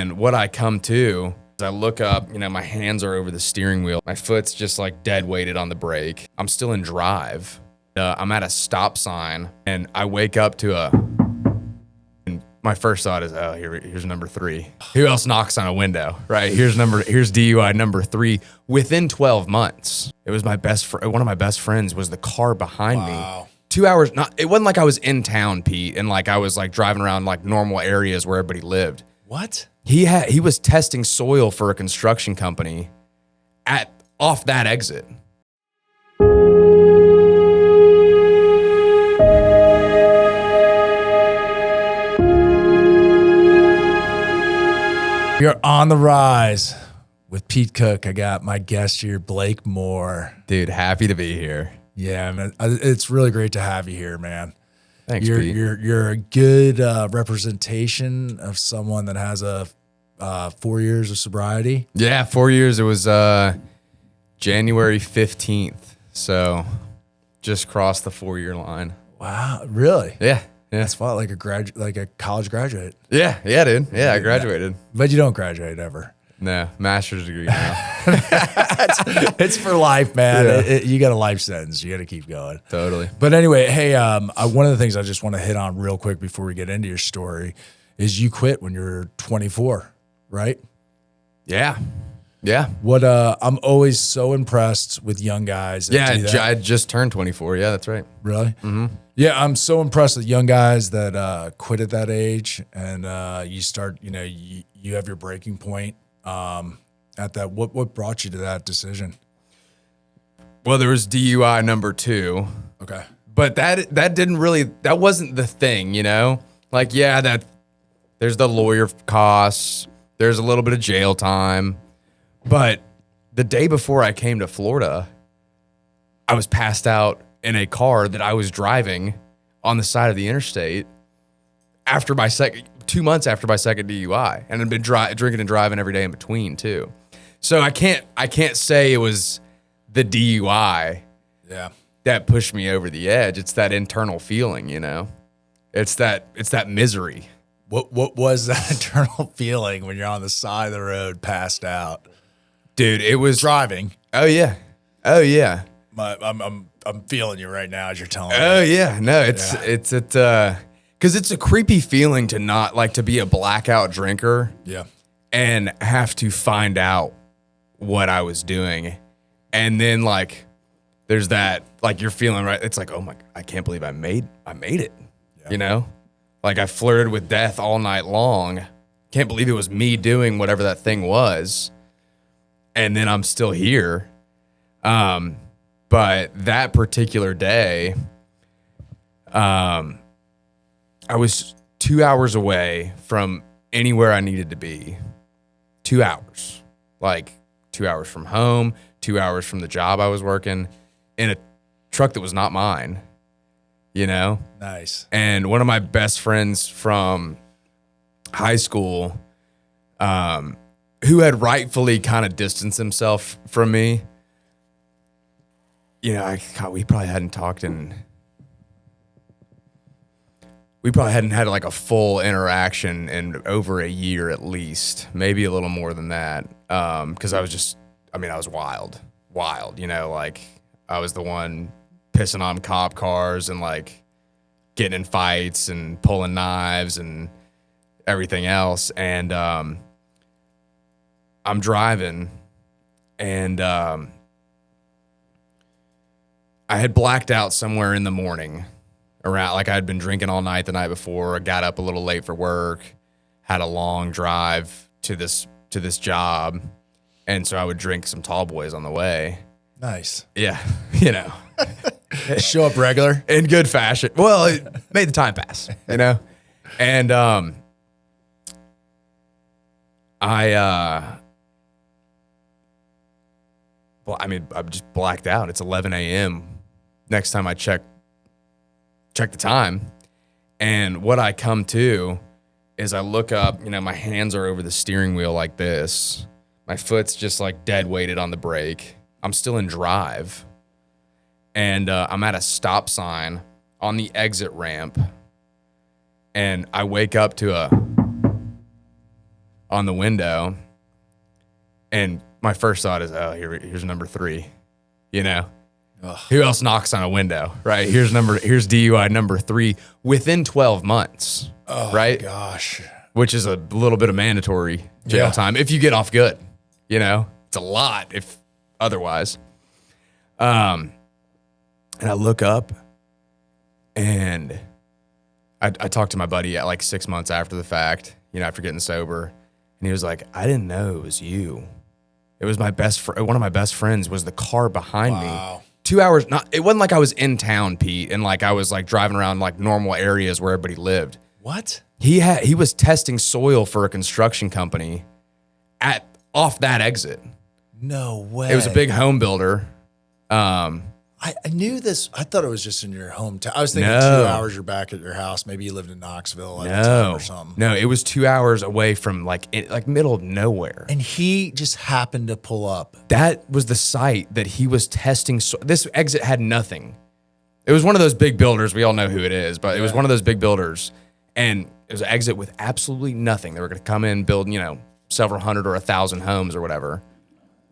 And what I come to is I look up, my hands are over the steering wheel. My foot's just like dead weighted on the brake. I'm still in drive. I'm at a stop sign and I wake up to and my first thought is, oh, here's number 3. Who else knocks on a window, right? Here's DUI number 3 within 12 months. It was one of my best friends was the car behind me. 2 hours, it wasn't like I was in town, Pete, and like I was like driving around like normal areas where everybody lived. What? He was testing soil for a construction company off that exit. You're on the rise with Pete Kuc. I got my guest here, Blake Moore. Dude, happy to be here. Yeah, man. It's really great to have you here, man. Thanks, Pete. You're a good representation of someone that has a 4 years of sobriety. Yeah, 4 years. It was January 15th. So just crossed the 4-year line. Wow, really? Yeah. That's fun, like a college graduate. Yeah, dude. Yeah, I graduated. But you don't graduate ever. No, master's degree now. It's for life, man. Yeah. You got a life sentence. You got to keep going. Totally. But anyway, hey, one of the things I just want to hit on real quick before we get into your story is you quit when you're 24, right? Yeah. Yeah. What I'm always so impressed with young guys. That do that. I just turned 24. Yeah, that's right. Really? Mm-hmm. Yeah, I'm so impressed with young guys that quit at that age, and you start. You have your breaking point at that. What brought you to that decision? Well, there was DUI number 2. Okay, but that wasn't the thing, Like, yeah, that there's the lawyer costs, there's a little bit of jail time, but the day before I came to Florida, I was passed out in a car that I was driving on the side of the interstate after 2 months after my second DUI, and I'd been drinking and driving every day in between too. So I can't say it was the DUI that pushed me over the edge. It's that internal feeling, It's that misery. What was that internal feeling when you're on the side of the road, passed out? Dude, it was driving. Oh yeah. I'm feeling you right now as you're telling me. Oh yeah. No, it's because it's a creepy feeling to not like to be a blackout drinker. Yeah. And have to find out what I was doing. And then like there's that like you're feeling right. It's like, oh my, I can't believe I made it. Yeah. Like I flirted with death all night long. Can't believe it was me doing whatever that thing was. And then I'm still here. But that particular day, I was 2 hours away from anywhere I needed to be. 2 hours. Like 2 hours from home, 2 hours from the job I was working, in a truck that was not mine. Nice. And one of my best friends from high school, who had rightfully kind of distanced himself from me, we probably hadn't talked we probably hadn't had like a full interaction in over a year at least, maybe a little more than that. Because I was wild, like I was the one pissing on cop cars and like getting in fights and pulling knives and everything else. And I'm driving and I had blacked out somewhere in the morning around, like I had been drinking all night the night before. I got up a little late for work, had a long drive to this job. And so I would drink some tall boys on the way. Nice. Yeah. Show up regular in good fashion. Well, it made the time pass, And I'm just blacked out. It's 11 a.m. Next time I check the time. And what I come to is I look up, my hands are over the steering wheel like this. My foot's just like dead weighted on the brake. I'm still in drive. And I'm at a stop sign on the exit ramp. And I wake up to on the window. And my first thought is, oh, here's number 3, you know? Ugh. Who else knocks on a window, right? Here's DUI number 3 within 12 months, right? Gosh. Which is a little bit of mandatory jail time if you get off good, you know? It's a lot if otherwise. And I look up and I talked to my buddy at like 6 months after the fact, you know, after getting sober. And he was like, I didn't know it was you. It was my one of my best friends was the car behind me. 2 hours. It wasn't like I was in town, Pete, and like I was like driving around like normal areas where everybody lived. What? He was testing soil for a construction company off that exit. No way. It was a big home builder. I knew this. I thought it was just in your hometown. I was thinking 2 hours you're back at your house. Maybe you lived in Knoxville at the time or something. No, it was 2 hours away from like middle of nowhere. And he just happened to pull up. That was the site that he was testing. This exit had nothing. It was one of those big builders. We all know who it is, but it was one of those big builders. And it was an exit with absolutely nothing. They were going to come in, build, you know, several hundred or 1,000 homes or whatever.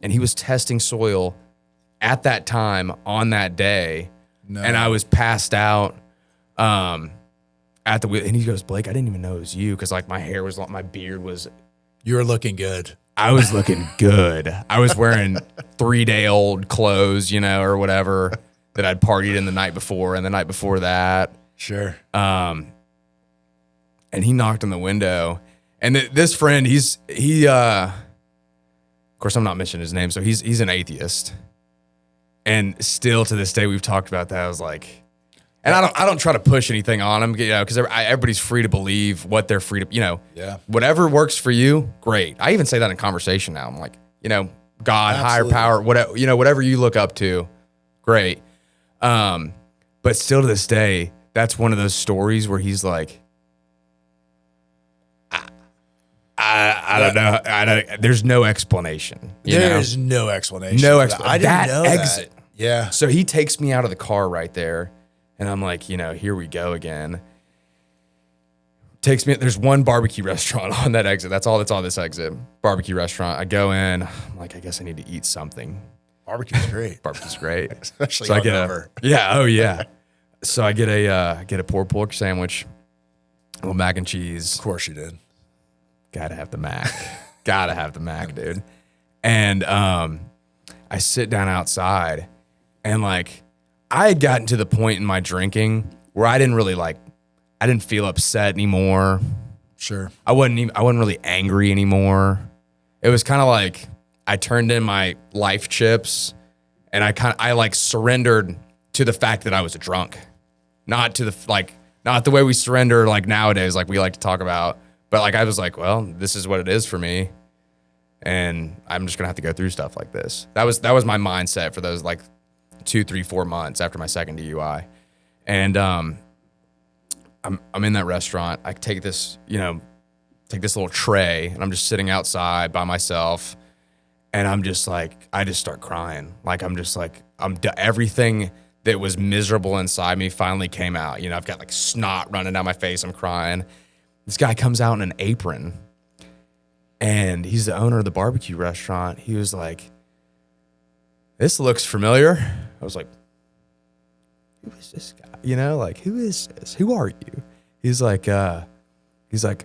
And he was testing soil at that time on that day. No. And I was passed out at the wheel. And he goes, Blake, I didn't even know it was you. Cause like my beard was. You were looking good. I was looking good. I was wearing 3-day-old clothes, you know, or whatever that I'd partied in the night before and the night before that. Sure. And he knocked on the window. And this friend, of course, I'm not mentioning his name. So he's an atheist. And still to this day, we've talked about that. I was like, and I don't try to push anything on him, you know, because everybody's free to believe what they're free to, you know, whatever works for you, great. I even say that in conversation now. I'm like, you know, God, higher power, whatever, you know, whatever you look up to, great. But still to this day, that's one of those stories where he's like, I don't know. There's no explanation. There's no explanation. No explanation. I didn't know exit. That. Yeah. So he takes me out of the car right there, and I'm like, you know, here we go again. Takes me. There's one barbecue restaurant on that exit. That's all that's on this exit. Barbecue restaurant. I go in. I'm like, I guess I need to eat something. Barbecue's great. Barbecue's great. Especially so I get over. So I get a pulled pork sandwich, a little mac and cheese. Of course you did. Gotta have the Mac. Gotta have the Mac, dude. And I sit down outside, and like I had gotten to the point in my drinking where I didn't feel upset anymore. Sure. I wasn't really angry anymore. It was kind of like I turned in my life chips, and I like surrendered to the fact that I was a drunk, not the way we surrender like nowadays, like we like to talk about. But like I was like, well, this is what it is for me, and I'm just gonna have to go through stuff like this. That was my mindset for those like 2, 3, 4 months after my second DUI, and I'm in that restaurant. I take this little tray, and I'm just sitting outside by myself, and I'm just like I just start crying. Like I'm just like everything that was miserable inside me finally came out. You know, I've got like snot running down my face. I'm crying. This guy comes out in an apron, and he's the owner of the barbecue restaurant. He was like, this looks familiar. I was like, who is this guy? You know, like, who is this? Who are you? He's like, you a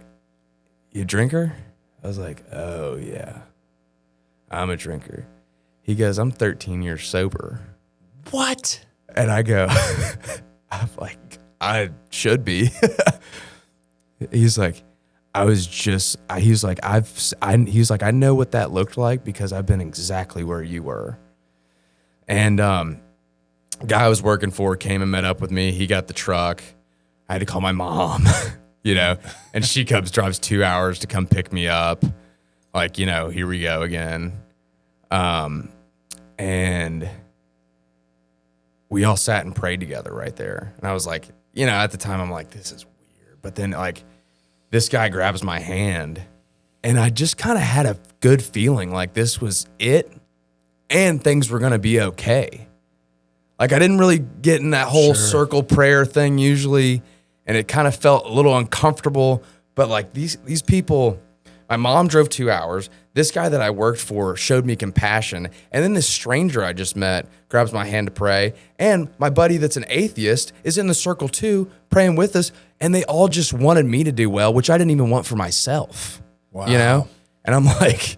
drinker? I was like, oh, yeah, I'm a drinker. He goes, I'm 13 years sober. What? And I go, I'm like, I should be. He's like, I know what that looked like because I've been exactly where you were. And guy I was working for came and met up with me. He got the truck. I had to call my mom, you know, and she drives 2 hours to come pick me up. Like, you know, here we go again. And we all sat and prayed together right there. And I was like, you know, at the time I'm like, this is weird. But then like, this guy grabs my hand, and I just kind of had a good feeling like this was it, and things were going to be okay. Like I didn't really get in that whole circle prayer thing usually, and it kind of felt a little uncomfortable. But like these people My mom drove 2 hours. This guy that I worked for showed me compassion. And then this stranger I just met grabs my hand to pray. And my buddy that's an atheist is in the circle too, praying with us. And they all just wanted me to do well, which I didn't even want for myself. Wow. You know? And I'm like,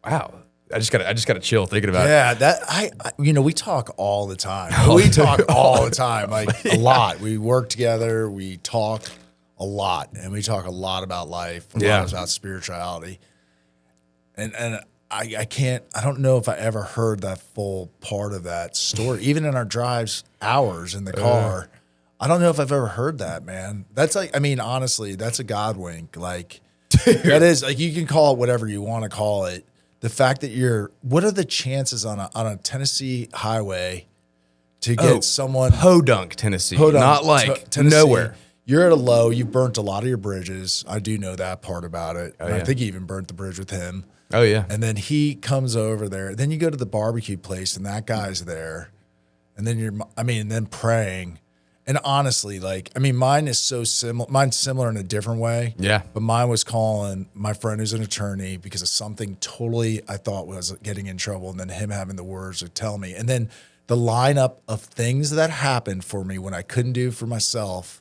wow. I just gotta chill thinking about it. Yeah, that we talk all the time. We talk all the time, like a lot. We work together, we talk a lot, and we talk a lot about life, a lot about spirituality. And I don't know if I ever heard that full part of that story. Even in our drives, hours in the car, I don't know if I've ever heard that, man. That's like, I mean, honestly, that's a God wink. Like, that is, like, you can call it whatever you want to call it. The fact that what are the chances on a Tennessee highway to get someone Podunk, Tennessee, not like Tennessee, nowhere. You're at a low. You've burnt a lot of your bridges. I do know that part about it. Oh, I think you even burnt the bridge with him. Oh yeah. And then he comes over there. Then you go to the barbecue place, and that guy's there. And then then praying. And honestly, like, I mean, mine is so similar. Mine's similar in a different way. Yeah. But mine was calling my friend who's an attorney because of something totally I thought was getting in trouble, and then him having the words to tell me. And then the lineup of things that happened for me when I couldn't do for myself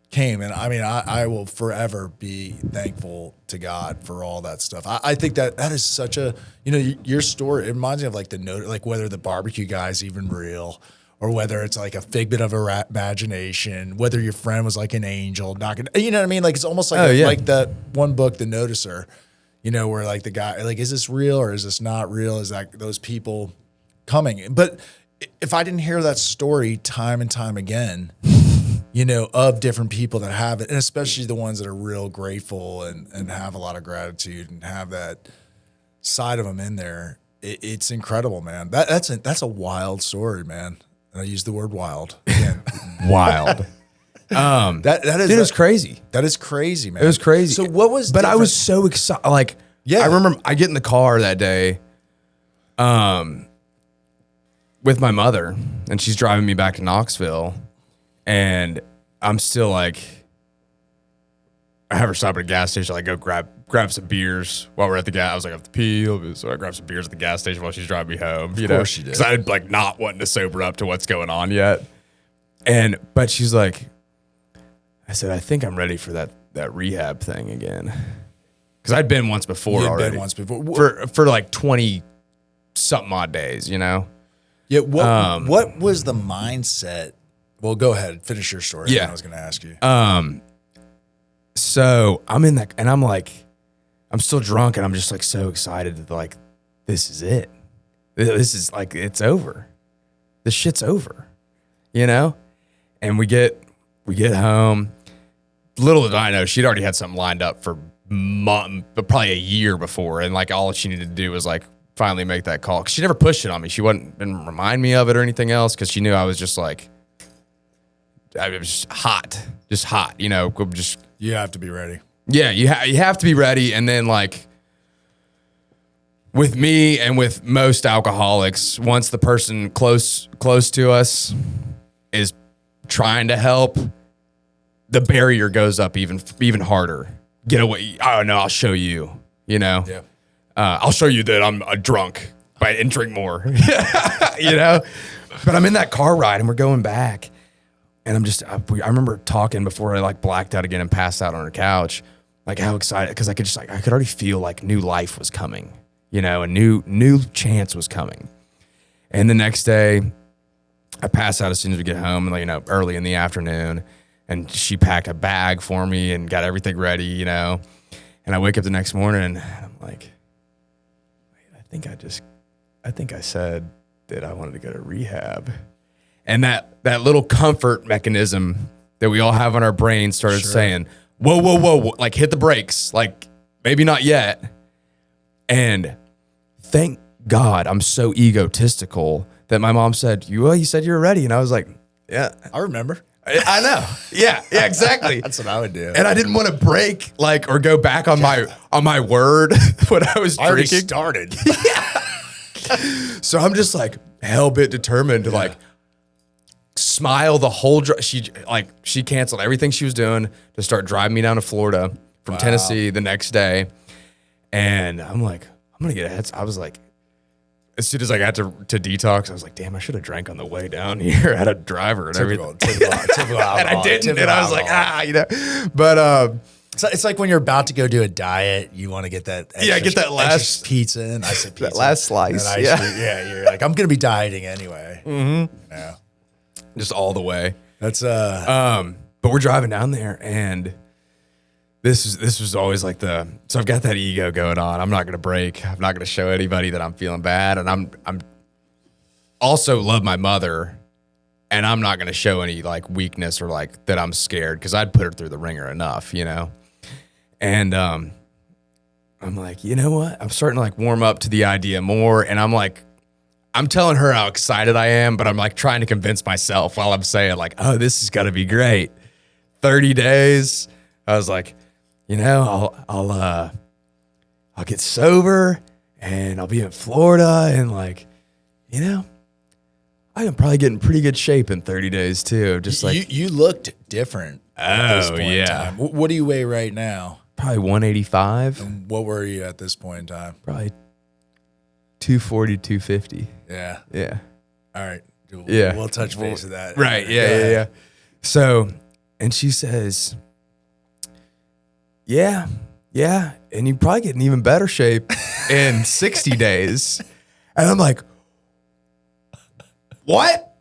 came. And I mean, I will forever be thankful to God for all that stuff. I think that is such a, your story, it reminds me of like like whether the barbecue guy is even real, or whether it's like a figment of imagination, whether your friend was like an angel knocking, you know what I mean? Like, it's almost like like that one book, The Noticer, where like the guy, like, is this real or is this not real? Is that those people coming? But if I didn't hear that story time and time again, of different people that have it, and especially the ones that are real grateful and have a lot of gratitude and have that side of them in there, it's incredible, man. That's a wild story, man. And I use the word wild. Again. Wild. That is, it was crazy. That is crazy, man. It was crazy. So what was? But I was so excited. Like, I remember I get in the car that day, with my mother, and she's driving me back to Knoxville, and I'm still like, I have her stop at a gas station. I go grab some beers while we're at the gas. I was like, I have to pee. So I grabbed some beers at the gas station while she's driving me home. Of course she did. Because I'm like not wanting to sober up to what's going on yet. But she's like, I said, I think I'm ready for that rehab thing again. Because I'd been once before already. Been once before. For like 20 something odd days, Yeah. What was the mindset? Well, go ahead. Finish your story. Yeah. I was going to ask you. So I'm in that, and I'm like, I'm still drunk, and I'm just like so excited that like, this is it. This is like, it's over. This shit's over, And we get home. Little did I know, she'd already had something lined up for probably a year before, and like all she needed to do was like finally make that call. 'Cause she never pushed it on me. She didn't remind me of it or anything else, because she knew I was just like, I was just hot, just. You have to be ready. Yeah, you have to be ready. And then like with me and with most alcoholics, once the person close to us is trying to help, the barrier goes up even harder. Get away. Oh no, I'll show you, Yeah. I'll show you that I'm a drunk and drink more, But I'm in that car ride and we're going back. And I remember talking before I like blacked out again and passed out on her couch, like how excited, because I could already feel like new life was coming, a new chance was coming. And the next day, I pass out as soon as we get home, early in the afternoon, and she packed a bag for me and got everything ready, And I wake up the next morning and I'm like, wait, I think I said that I wanted to go to rehab. And that little comfort mechanism that we all have on our brain started saying, whoa, like hit the brakes, like maybe not yet. And thank God I'm so egotistical that my mom said, you said you were ready. And I was like, yeah. I remember. I know. Yeah, exactly. That's what I would do. And I didn't want to break or go back on my word when I was drinking. I already started. So I'm just like hell-bent determined to like smile the whole drive. She canceled everything she was doing to start driving me down to Florida from Tennessee the next day. And I'm like, I'm going to get a head. I was like, as soon as I got to detox, I was like, damn, I should have drank on the way down here. I had a driver and everything. Typical And I didn't. And I was like, but it's like when you're about to go do a diet, you want to get that get that last pizza and I said pizza. That last slice. You're like, I'm going to be dieting anyway. Mm-hmm. Yeah. Just all the way. That's but we're driving down there and this was always like so I've got that ego going on. I'm not going to break. I'm not going to show anybody that I'm feeling bad. And I'm also love my mother and I'm not going to show any like weakness or like that I'm scared because I'd put her through the ringer enough, you know? And, I'm like, you know what? I'm starting to like warm up to the idea more. And I'm like, I'm telling her how excited I am, but I'm like trying to convince myself while I'm saying like, oh, this is going to be great. 30 days. I was like, you know, I'll get sober and I'll be in Florida and like, you know, I can probably get in pretty good shape in 30 days too. Just like you looked different. At this point in time. What do you weigh right now? Probably 185. And what were you at this point in time? Probably 240, 250. Yeah. Yeah. All right. Yeah. We'll touch base with that. Right. Yeah. So, and she says, yeah. And you probably get in even better shape in 60 days. And I'm like, what?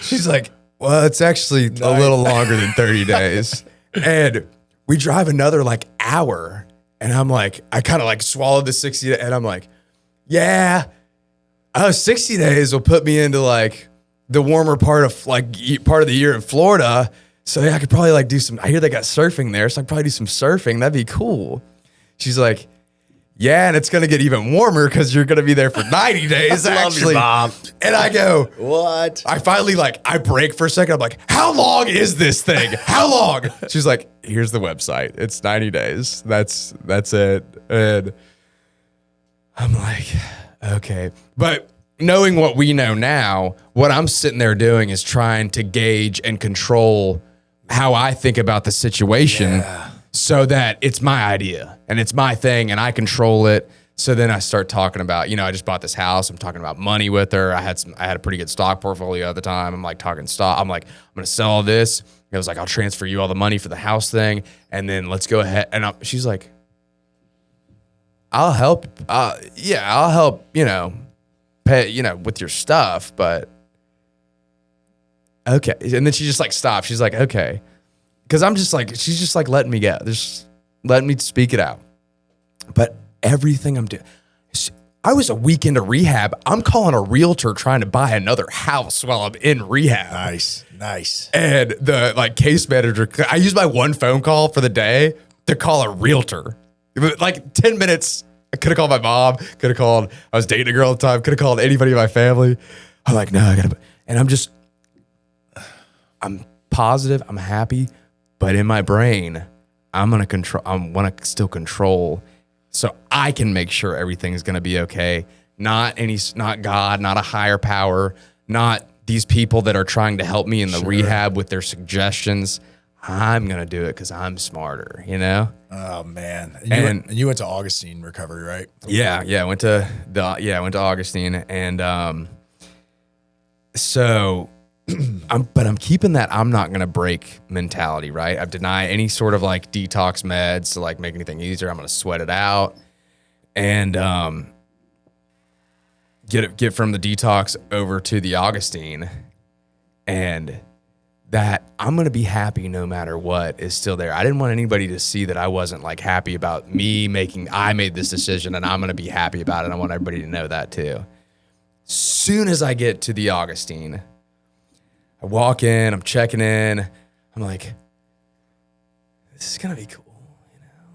She's like, well, it's actually a little longer than 30 days. And we drive another like hour. And I'm like, I kind of like swallowed the 60 and I'm like, yeah, 60 days will put me into like the warmer part of the year in Florida. So yeah, I could probably like do some, I hear they got surfing there. So I could probably do some surfing. That'd be cool. She's like, yeah, and it's going to get even warmer because you're going to be there for 90 days actually. Mom. And I go, what? I finally I break for a second. I'm like, how long is this thing? How long? She's like, here's the website. It's 90 days. That's it. And I'm like, okay. But knowing what we know now, what I'm sitting there doing is trying to gauge and control how I think about the situation so that it's my idea and it's my thing and I control it. So then I start talking about, I just bought this house. I'm talking about money with her. I had a pretty good stock portfolio at the time. I'm like talking stock. I'm like, I'm going to sell all this. It was like, I'll transfer you all the money for the house thing. And then let's go ahead. And she's like, I'll help. I'll help, pay, with your stuff, but okay. And then she just like stopped. She's like, okay. Cause I'm just like, she's just like letting me go. Just letting me speak it out. But everything I'm doing, I was a week into rehab. I'm calling a realtor trying to buy another house while I'm in rehab. Nice. And the case manager, I used my one phone call for the day to call a realtor. Like 10 minutes. I could have called my mom, could have called, I was dating a girl at the time, could have called anybody in my family. I'm like, no, and I'm positive, I'm happy, but in my brain, I want to still control so I can make sure everything's going to be okay. Not God, not a higher power, not these people that are trying to help me in the rehab with their suggestions. I'm going to do it because I'm smarter, Oh man. And you went to Augustine recovery, right? Yeah. I went to Augustine. And so I'm keeping that I'm not going to break mentality, right? I've denied any sort of detox meds to make anything easier. I'm going to sweat it out and get from the detox over to the Augustine, and that I'm going to be happy no matter what is still there. I didn't want anybody to see that I wasn't happy about I made this decision and I'm going to be happy about it. I want everybody to know that too. Soon as I get to the Augustine, I walk in, I'm checking in. I'm like, this is going to be cool.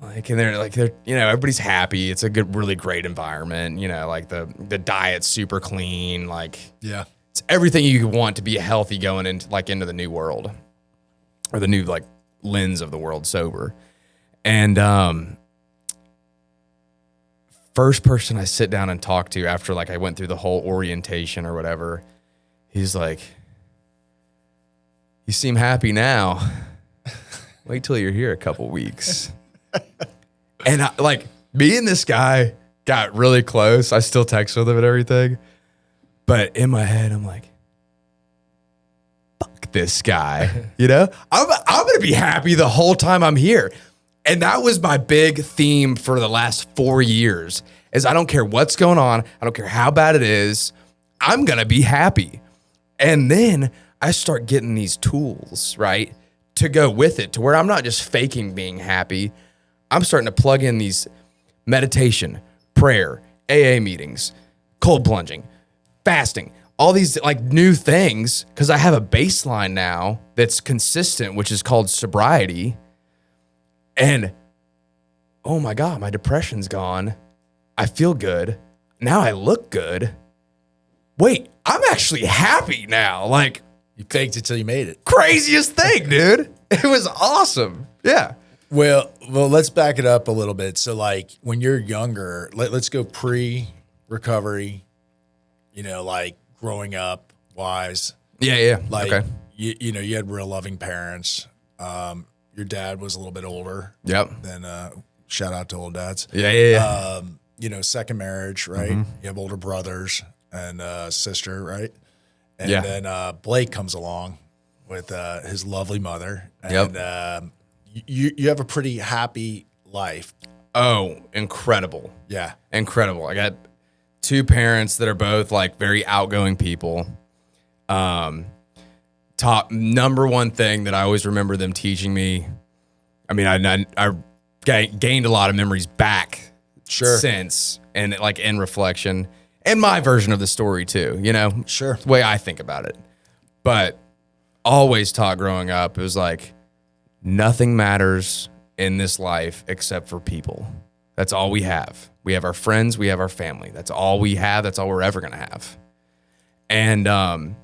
And they're everybody's happy. It's a good, really great environment. The diet's super clean. Yeah. It's everything you want to be healthy going into into the new world, or the new lens of the world sober. And first person I sit down and talk to after I went through the whole orientation or whatever, he's like, "You seem happy now. Wait till you're here a couple weeks." And me and this guy got really close. I still text with him and everything. But in my head, I'm like, fuck this guy. You know, I'm going to be happy the whole time I'm here. And that was my big theme for the last 4 years is I don't care what's going on. I don't care how bad it is. I'm going to be happy. And then I start getting these tools, right, to go with it to where I'm not just faking being happy. I'm starting to plug in these meditation, prayer, AA meetings, cold plunging, fasting, all these like new things because I have a baseline now that's consistent, which is called sobriety. And oh my God, my depression's gone. I feel good. Now I look good. Wait, I'm actually happy now. Like, you faked it till you made it. Craziest thing, dude. It was awesome. Yeah. Well, let's back it up a little bit. So like when you're younger, let's go pre-recovery, you know, like growing up wise. Yeah. Like, okay. you know, you had real loving parents. Your dad was a little bit older. Yep. Then shout out to old dads. Yeah. You know, second marriage, right? You have older brothers and sister, right? And then Blake comes along with his lovely mother. And you have a pretty happy life. Oh, incredible. Yeah. Incredible. I got two parents that are both like very outgoing people. Top number one thing that I always remember them teaching me. I mean, I gained a lot of memories back since and like in reflection and my version of the story too, you know, Sure. the way I think about it. But always taught growing up, it was like nothing matters in this life except for people. That's all we have. We have our friends, we have our family. That's all we have. That's all we're ever going to have. And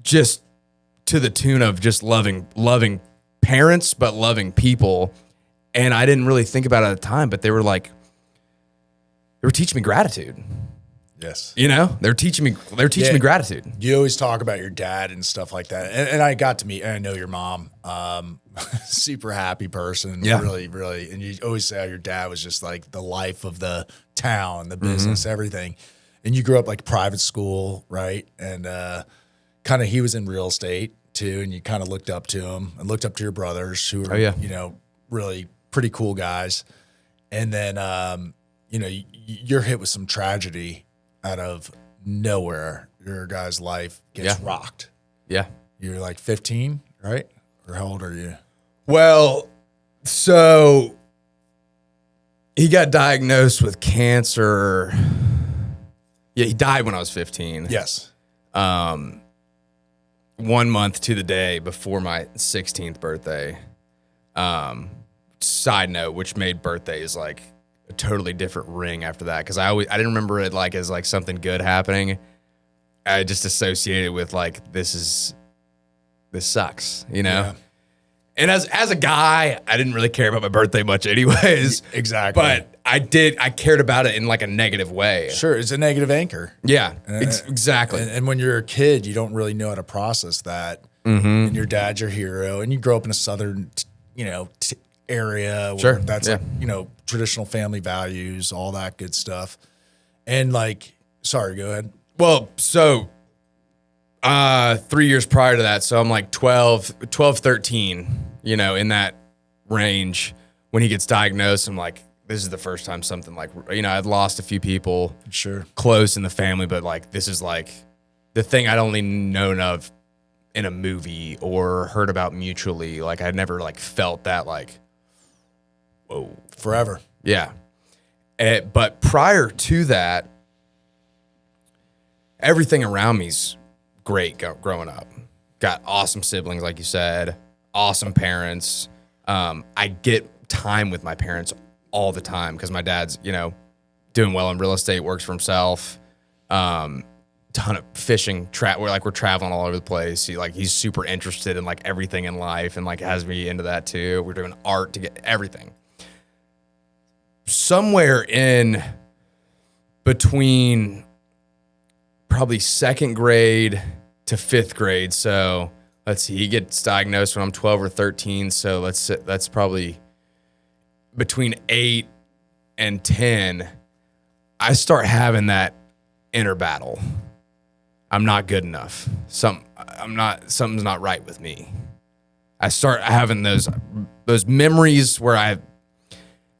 just to the tune of just loving parents, but loving people. And I didn't really think about it at the time, but they were teaching me gratitude. Yes. You know, they're teaching me gratitude. You always talk about your dad and stuff like that. And I got to meet, and I know your mom, super happy person. Yeah. Really, really. And you always say how your dad was just like the life of the town, the business, everything. And you grew up like private school, right? And kind of he was in real estate too. And you kind of looked up to him and looked up to your brothers who were, you know, really pretty cool guys. And then, you know, you're hit with some tragedy out of nowhere. Your guy's life gets rocked. Yeah. You're like 15, right? Or how old are you? Well, so he got diagnosed with cancer. Yeah, he died when I was 15. Yes. 1 month to the day before my 16th birthday. Side note, which made birthdays like a totally different ring after that, because I didn't remember it like as like something good happening. I just associated with like this sucks, you know. Yeah. And as a guy, I didn't really care about my birthday much, anyways. Exactly. But I cared about it in like a negative way. Sure, it's a negative anchor. Yeah, exactly. And when you're a kid, you don't really know how to process that. And your dad's your hero, and you grow up in a southern, you know, area where that's like, you know, traditional family values, all that good stuff. And like, sorry, go ahead. Well, so 3 years prior to that, so I'm like 12, 13, you know, in that range when he gets diagnosed. I'm like, this is the first time something like, you know, I'd lost a few people close in the family, but like, this is like the thing I'd only known of in a movie or heard about mutually. Like I'd never like felt that like, whoa, forever. Yeah. But prior to that, everything around me's great growing up. Got awesome siblings, like you said, awesome parents. I get time with my parents all the time because my dad's, you know, doing well in real estate, works for himself. Ton of fishing, we're traveling all over the place. He's super interested in like everything in life and like has me into that too. We're doing art to get everything. Somewhere in between probably second grade to fifth grade. So let's see, he gets diagnosed when I'm 12 or 13. So that's probably between 8 and 10. I start having that inner battle. I'm not good enough. Something's not right with me. I start having those memories where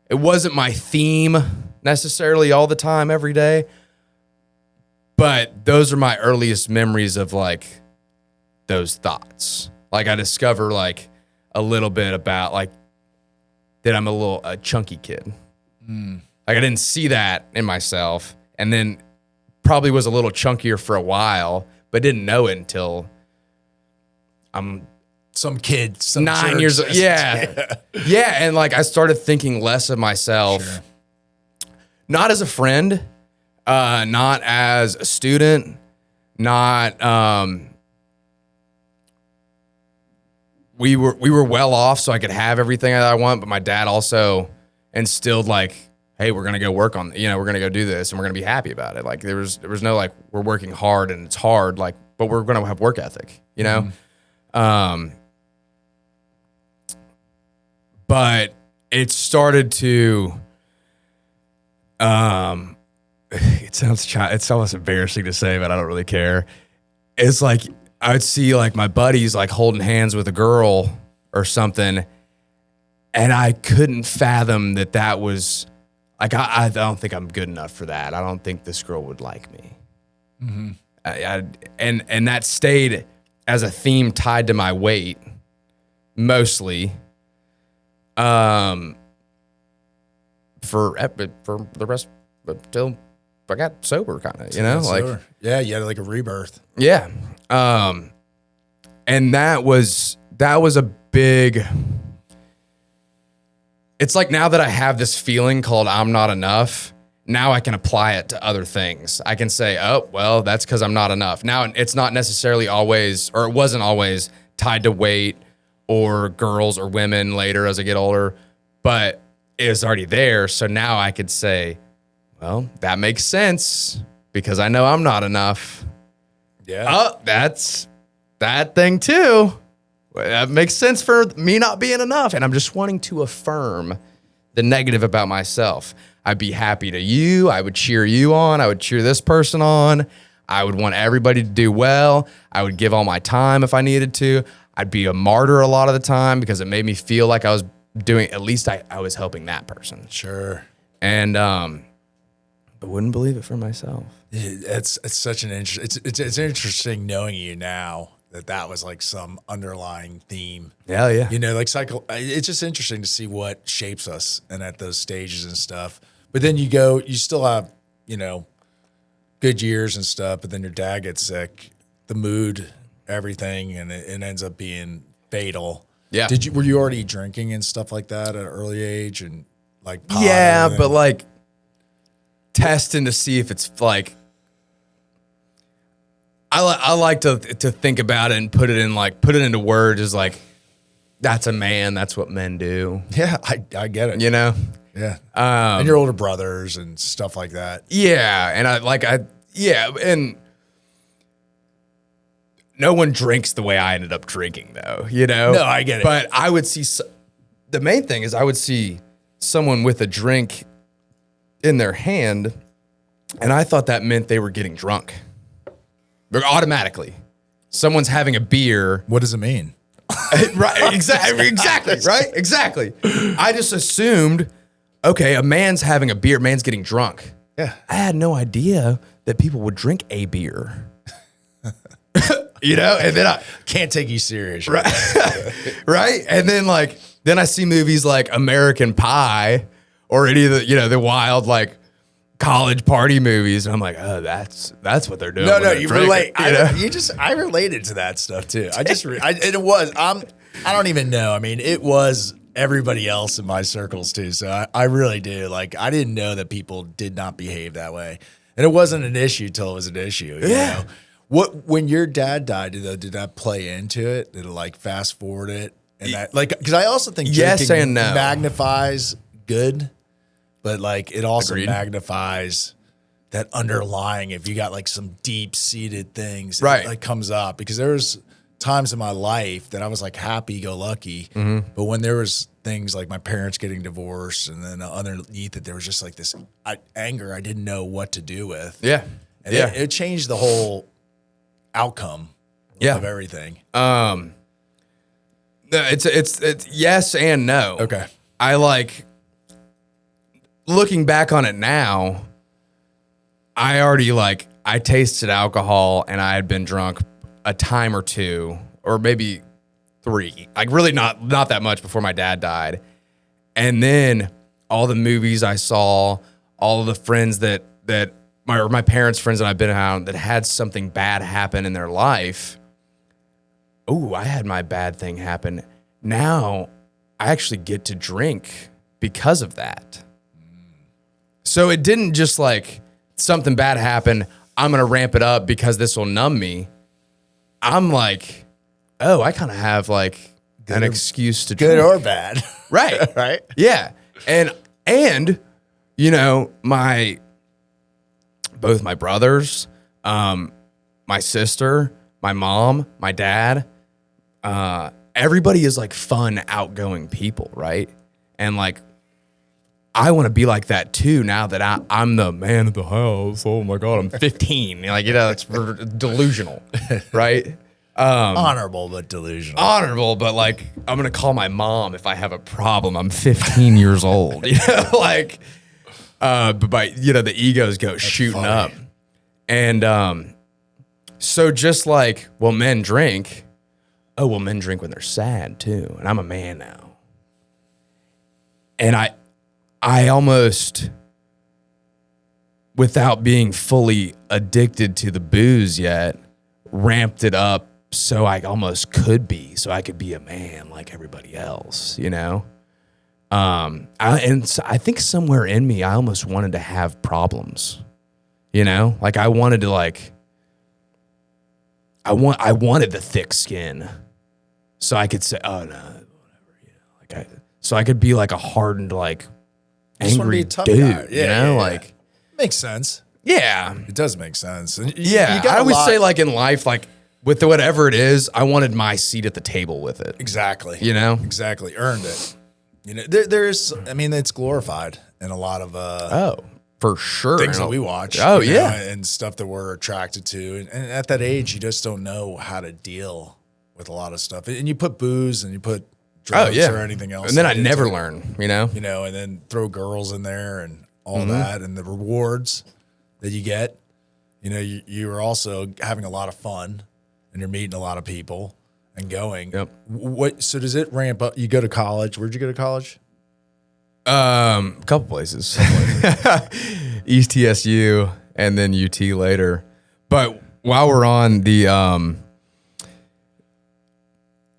it wasn't my theme necessarily all the time, every day, but those are my earliest memories of like those thoughts. Like I discover like a little bit about like that I'm a chunky kid. Like I didn't see that in myself, and then probably was a little chunkier for a while, but didn't know it until I'm some kid, 9 years old. Yeah. Yeah. And like I started thinking less of myself, Sure. not as a friend, not as a student, not we were well off so I could have everything that I want, but my dad also instilled like, hey, we're gonna go work on, we're gonna go do this and we're gonna be happy about it. Like there was no like we're working hard and it's hard, like, but we're gonna have work ethic, But it started to it's almost embarrassing to say, but I don't really care. It's like I would see like my buddies like holding hands with a girl or something, and I couldn't fathom that was like I don't think I'm good enough for that. I don't think this girl would like me. And that stayed as a theme tied to my weight mostly. For the rest until I got sober, kind of, like sober. Yeah, you had like a rebirth. Yeah. And that was a big. It's like now that I have this feeling called I'm not enough, now I can apply it to other things. I can say, oh, well, that's because I'm not enough. Now it's not necessarily always, or it wasn't always tied to weight or girls or women later as I get older, but it was already there. So now I could say, well, that makes sense because I know I'm not enough. Yeah. Oh, that's that thing too. That makes sense for me not being enough. And I'm just wanting to affirm the negative about myself. I'd be happy to you. I would cheer you on. I would cheer this person on. I would want everybody to do well. I would give all my time if I needed to. I'd be a martyr a lot of the time because it made me feel like I was doing, at least I was helping that person. Sure. And I wouldn't believe it for myself. It's such an it's interesting knowing you now that was like some underlying theme. Hell yeah. Like it's just interesting to see what shapes us and at those stages and stuff. But then you still have, good years and stuff, but then your dad gets sick, the mood, everything, and it ends up being fatal. Yeah. Were you already drinking and stuff like that at an early age and like pot? Yeah, but like testing to see if it's like, I like to think about it and put it into words as like, that's a man. That's what men do. Yeah, I get it. Yeah. And your older brothers and stuff like that. Yeah. And and no one drinks the way I ended up drinking though, No, I get it. But I would see, the main thing is I would see someone with a drink in their hand and I thought that meant they were getting drunk. Automatically. Someone's having a beer. What does it mean? Right, exactly, right? Exactly. I just assumed, okay, a man's having a beer, man's getting drunk. Yeah. I had no idea that people would drink a beer. And then I can't take you serious. Right? Right? And then then I see movies like American Pie or any of the, the wild college party movies, and I'm like, oh, that's what they're doing. No, you relate. I related to that stuff too. I don't even know. I mean, it was everybody else in my circles too. So I really do. I didn't know that people did not behave that way, and it wasn't an issue till it was an issue. Yeah. When your dad died, though, did that play into it? Did it fast forward it? And that because I also think yes drinking and no magnifies good. But it also Agreed. magnifies that underlying, if you got some deep seated things, right, it comes up because there's times in my life that I was like happy-go-lucky. But when there was things like my parents getting divorced, and then underneath it, there was just like this anger I didn't know what to do with. Yeah. And it changed the whole outcome of everything. It's yes and no. Okay. I like looking back on it now. I already I tasted alcohol and I had been drunk a time or two, or maybe 3. Like really not that much before my dad died. And then all the movies I saw, all of the friends that my parents' friends that I've been around that had something bad happen in their life. Oh, I had my bad thing happen. Now I actually get to drink because of that. So it didn't just something bad happen, I'm going to ramp it up because this will numb me. I'm like, oh, I kind of have an excuse to drink. Good or bad. Right. Right. Yeah. And you know, both my brothers, my sister, my mom, my dad, everybody is fun, outgoing people, right? And I want to be like that too now that I'm the man of the house. Oh my God, I'm 15. It's delusional, right? Honorable but delusional. Honorable, but I'm going to call my mom if I have a problem. I'm 15 years old, but the egos go shooting up. And so just men drink. Oh, well, men drink when they're sad too. And I'm a man now. And I almost, without being fully addicted to the booze yet, ramped it up so I almost could be, so I could be a man like everybody else, And so I think somewhere in me, I almost wanted to have problems, I wanted to I wanted the thick skin so I could say, oh no, whatever, so I could be a hardened, angry dude, makes sense. Yeah, it does make sense. And I always say in life, with whatever it is, I wanted my seat at the table with it. Exactly. Exactly. Earned it. There's, it's glorified in a lot of for sure things that we watch. Oh and stuff that we're attracted to. And at that age, you just don't know how to deal with a lot of stuff. And you put booze and you put drugs or anything else. And then I never learn, and then throw girls in there and all that and the rewards that you get. You are also having a lot of fun and you're meeting a lot of people and going. Yep. So does it ramp up? You go to college. Where'd you go to college? A couple places. East TSU and then UT later. But while we're on the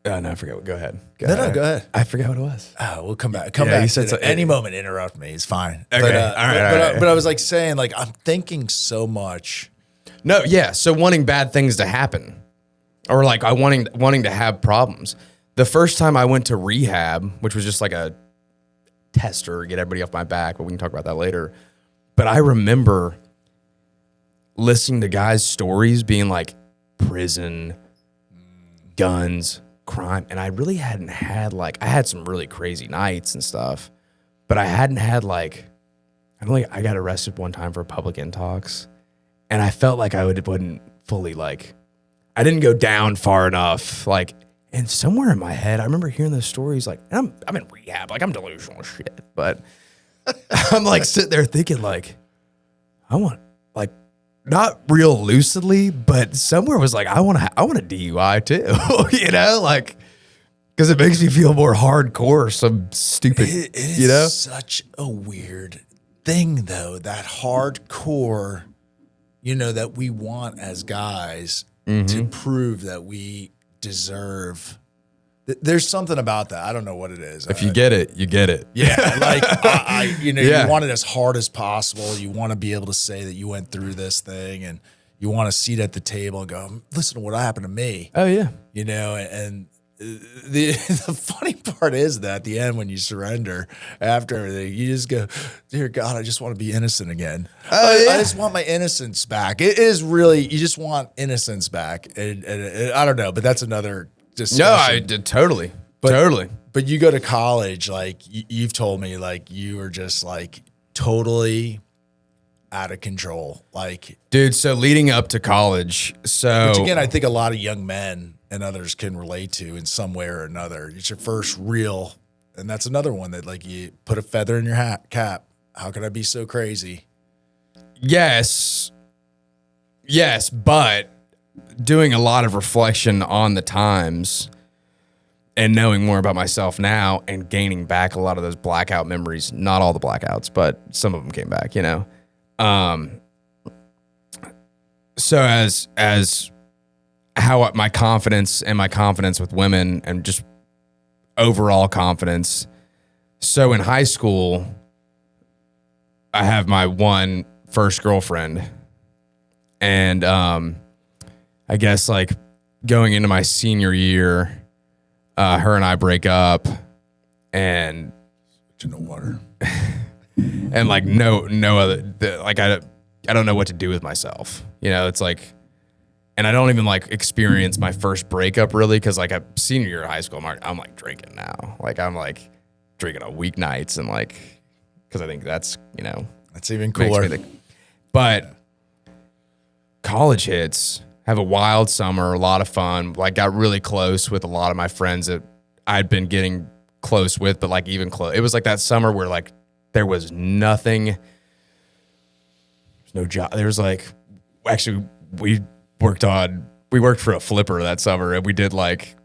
no, I forget. Go ahead. Go ahead. I forgot what it was. Oh, we'll come back. Come back. You said Any moment, interrupt me. It's fine. Okay. But, All right. But I was saying, I'm thinking so much. No, yeah. So wanting bad things to happen, or I wanting to have problems. The first time I went to rehab, which was just a tester, get everybody off my back, but we can talk about that later. But I remember listening to guys' stories being prison, guns, crime, and I really hadn't had I had some really crazy nights and stuff, but I hadn't had I I got arrested one time for public intox, and I felt I wouldn't fully I didn't go down far enough, and somewhere in my head I remember hearing those stories I'm in rehab, I'm delusional as shit, but I'm sitting there thinking I want not real lucidly, but somewhere was I want a DUI too, because it makes me feel more hardcore, some stupid, it is such a weird thing though, that hardcore, that we want as guys to prove that we deserve. There's something about that. I don't know what it is. If you get it, you get it. Yeah. You want it as hard as possible. You want to be able to say that you went through this thing and you want a seat at the table and go, listen to what happened to me. Oh yeah. And the funny part is that at the end, when you surrender after everything, you just go, dear God, I just want to be innocent again. I just want my innocence back. It is really, you just want innocence back. And I don't know, but that's another discussion. No, I did totally. But you go to college, like you've told me, like you were just like totally out of control. Like, dude, so leading up to college, which again, I think a lot of young men and others can relate to in some way or another. It's your first real, and that's another one that like you put a feather in your cap. How can I be so crazy? Yes, but doing a lot of reflection on the times and knowing more about myself now and gaining back a lot of those blackout memories, not all the blackouts, but some of them came back, you know? So as how my confidence with women and just overall confidence. So in high school, I have my first girlfriend, and I guess like going into my senior year, her and I break up, and water, and like no other, like I don't know what to do with myself. You know, it's like, and I don't even like experience my first breakup really, because like a senior year of high school, I'm like drinking now. Like I'm like drinking on weeknights, and like, because I think that's, you know, that's even cooler. But college hits, have a wild summer, a lot of fun. Like got really close with a lot of my friends that I'd been getting close with, but like even close. It was like that summer where like there was nothing, there's no job. There was like, actually we worked for a flipper that summer, and we did like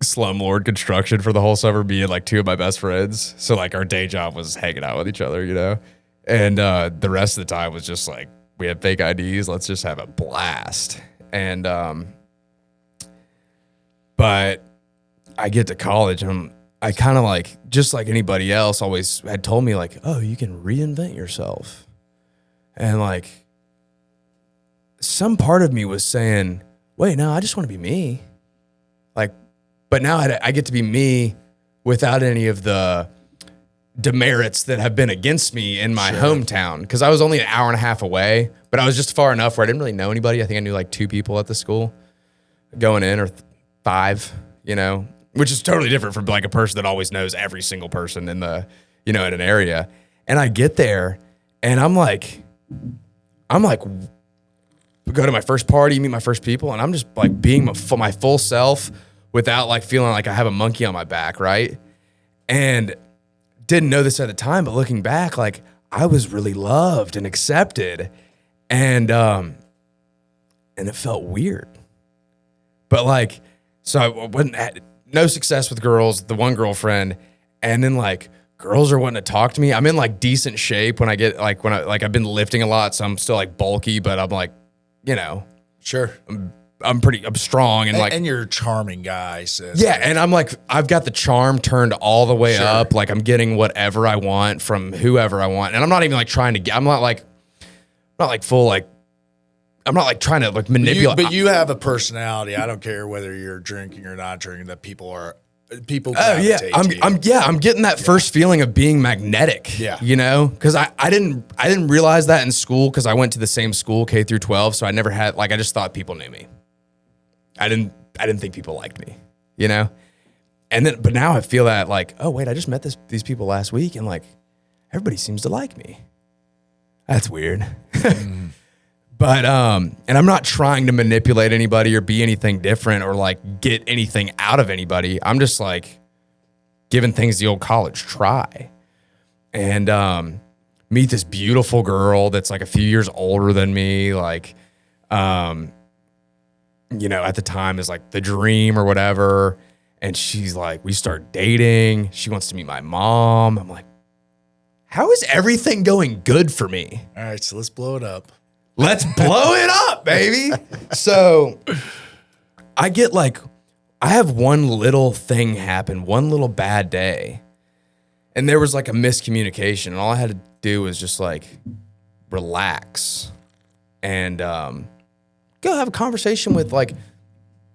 slumlord construction for the whole summer, being like two of my best friends. So like our day job was hanging out with each other, you know? And the rest of the time was just like, we had fake IDs. Let's just have a blast. And, but I get to college, and I kind of like, just like anybody else always had told me like, oh, you can reinvent yourself. And like, some part of me was saying, wait, no, I just want to be me. Like, but now I get to be me without any of the demerits that have been against me in my hometown. Cause I was only an hour and a half away, but I was just far enough where I didn't really know anybody. I think I knew like 2 people at the school going in, or 5, you know, which is totally different from like a person that always knows every single person in the, you know, in an area. And I get there, and I'm like, go to my first party, meet my first people, and I'm just like being my full self without like feeling like I have a monkey on my back, right? And didn't know this at the time, but looking back, like I was really loved and accepted, and it felt weird. But like, so I had no success with girls, the one girlfriend, and then like girls are wanting to talk to me. I'm in like decent shape when I get like, I've been lifting a lot, so I'm still like bulky, but I'm like, you know, sure. I'm strong, and like, and you're a charming guy. So yeah. And I'm like, I've got the charm turned all the way up. Like I'm getting whatever I want from whoever I want. And I'm not even like trying to get, I'm not like full, like, I'm not like trying to like manipulate. But you have a personality. I don't care whether you're drinking or not drinking, that people gravitate to you. I'm getting that first feeling of being magnetic. Yeah. You know, because I didn't realize that in school, because I went to the same school, K through 12. So I never had, like, I just thought people knew me. I didn't think people liked me, you know? But now I feel that like, oh wait, I just met these people last week, and like everybody seems to like me. That's weird. But, and I'm not trying to manipulate anybody or be anything different or like get anything out of anybody. I'm just like giving things the old college try, and, meet this beautiful girl that's like a few years older than me. Like, you know, at the time is like the dream or whatever. And she's like, we start dating. She wants to meet my mom. I'm like, how is everything going good for me? All right, so let's blow it up. Let's blow it up, baby. So I get like, I have one little thing happen, one little bad day. And there was like a miscommunication, and all I had to do was just like relax and go have a conversation with like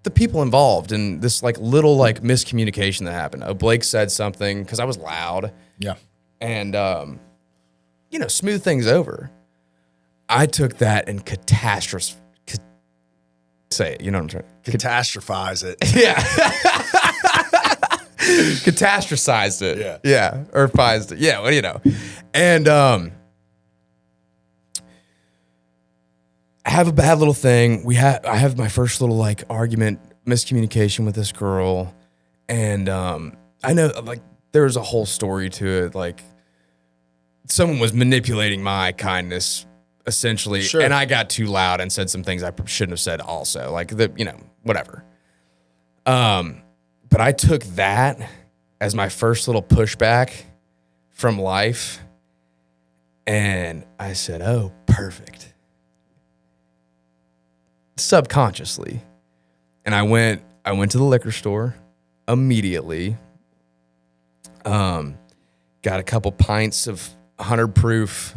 the people involved and this like little like miscommunication that happened. Blake said something because I was loud. Yeah. And, smooth things over. I took that and say it, you know what I'm trying to Catastrophize it. Yeah. Catastrophized it. Yeah. Yeah. Or phized it. Yeah. Well, And I have a bad little thing. I have my first little like argument, miscommunication with this girl. And I know like there's a whole story to it. Like someone was manipulating my kindness essentially. Sure. And I got too loud and said some things I shouldn't have said also. Like whatever. But I took that as my first little pushback from life. And I said, oh, perfect. Subconsciously. And I went to the liquor store immediately. Got a couple pints of 100 proof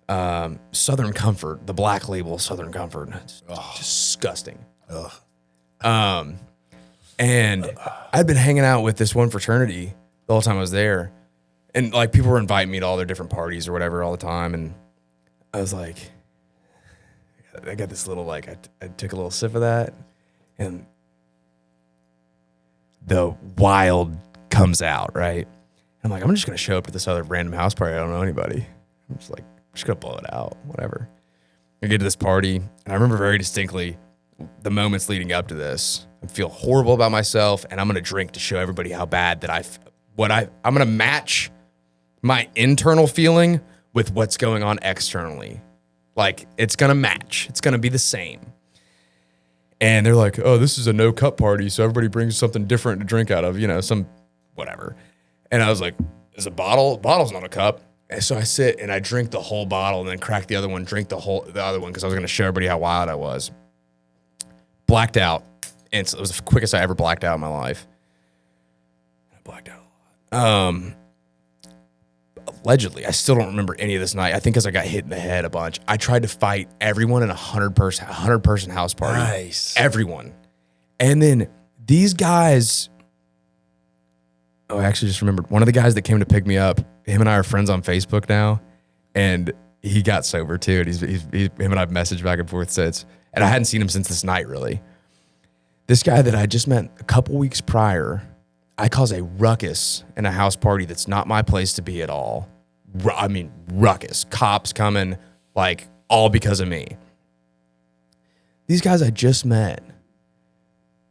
Southern Comfort, the Black Label Southern Comfort. It's disgusting. Ugh. And I'd been hanging out with this one fraternity the whole time I was there. And like people were inviting me to all their different parties or whatever all the time. And I was like, I got this little, like, I took a little sip of that and the wild comes out, right? I'm like, I'm just going to show up to this other random house party. I don't know anybody. I'm just like, I'm just going to blow it out, whatever. I get to this party and I remember very distinctly the moments leading up to this. I feel horrible about myself and I'm going to drink to show everybody how bad that I'm going to match my internal feeling with what's going on externally. Like it's going to match. It's going to be the same. And they're like, oh, this is a no cup party. So everybody brings something different to drink out of, some whatever. And I was like, is a bottle? Bottle's not a cup. And so I sit and I drink the whole bottle and then crack the other one, drink the other one because I was going to show everybody how wild I was. Blacked out. And it was the quickest I ever blacked out in my life. I blacked out a lot. Allegedly, I still don't remember any of this night. I think because I got hit in the head a bunch. I tried to fight everyone in a 100-person house party. Nice. Everyone. And then these guys, I actually just remembered one of the guys that came to pick me up. Him and I are friends on Facebook now, and he got sober too. And him and I've messaged back and forth since. And I hadn't seen him since this night, really. This guy that I just met a couple weeks prior, I cause a ruckus in a house party that's not my place to be at all. I mean, ruckus. Cops coming, like, all because of me. These guys I just met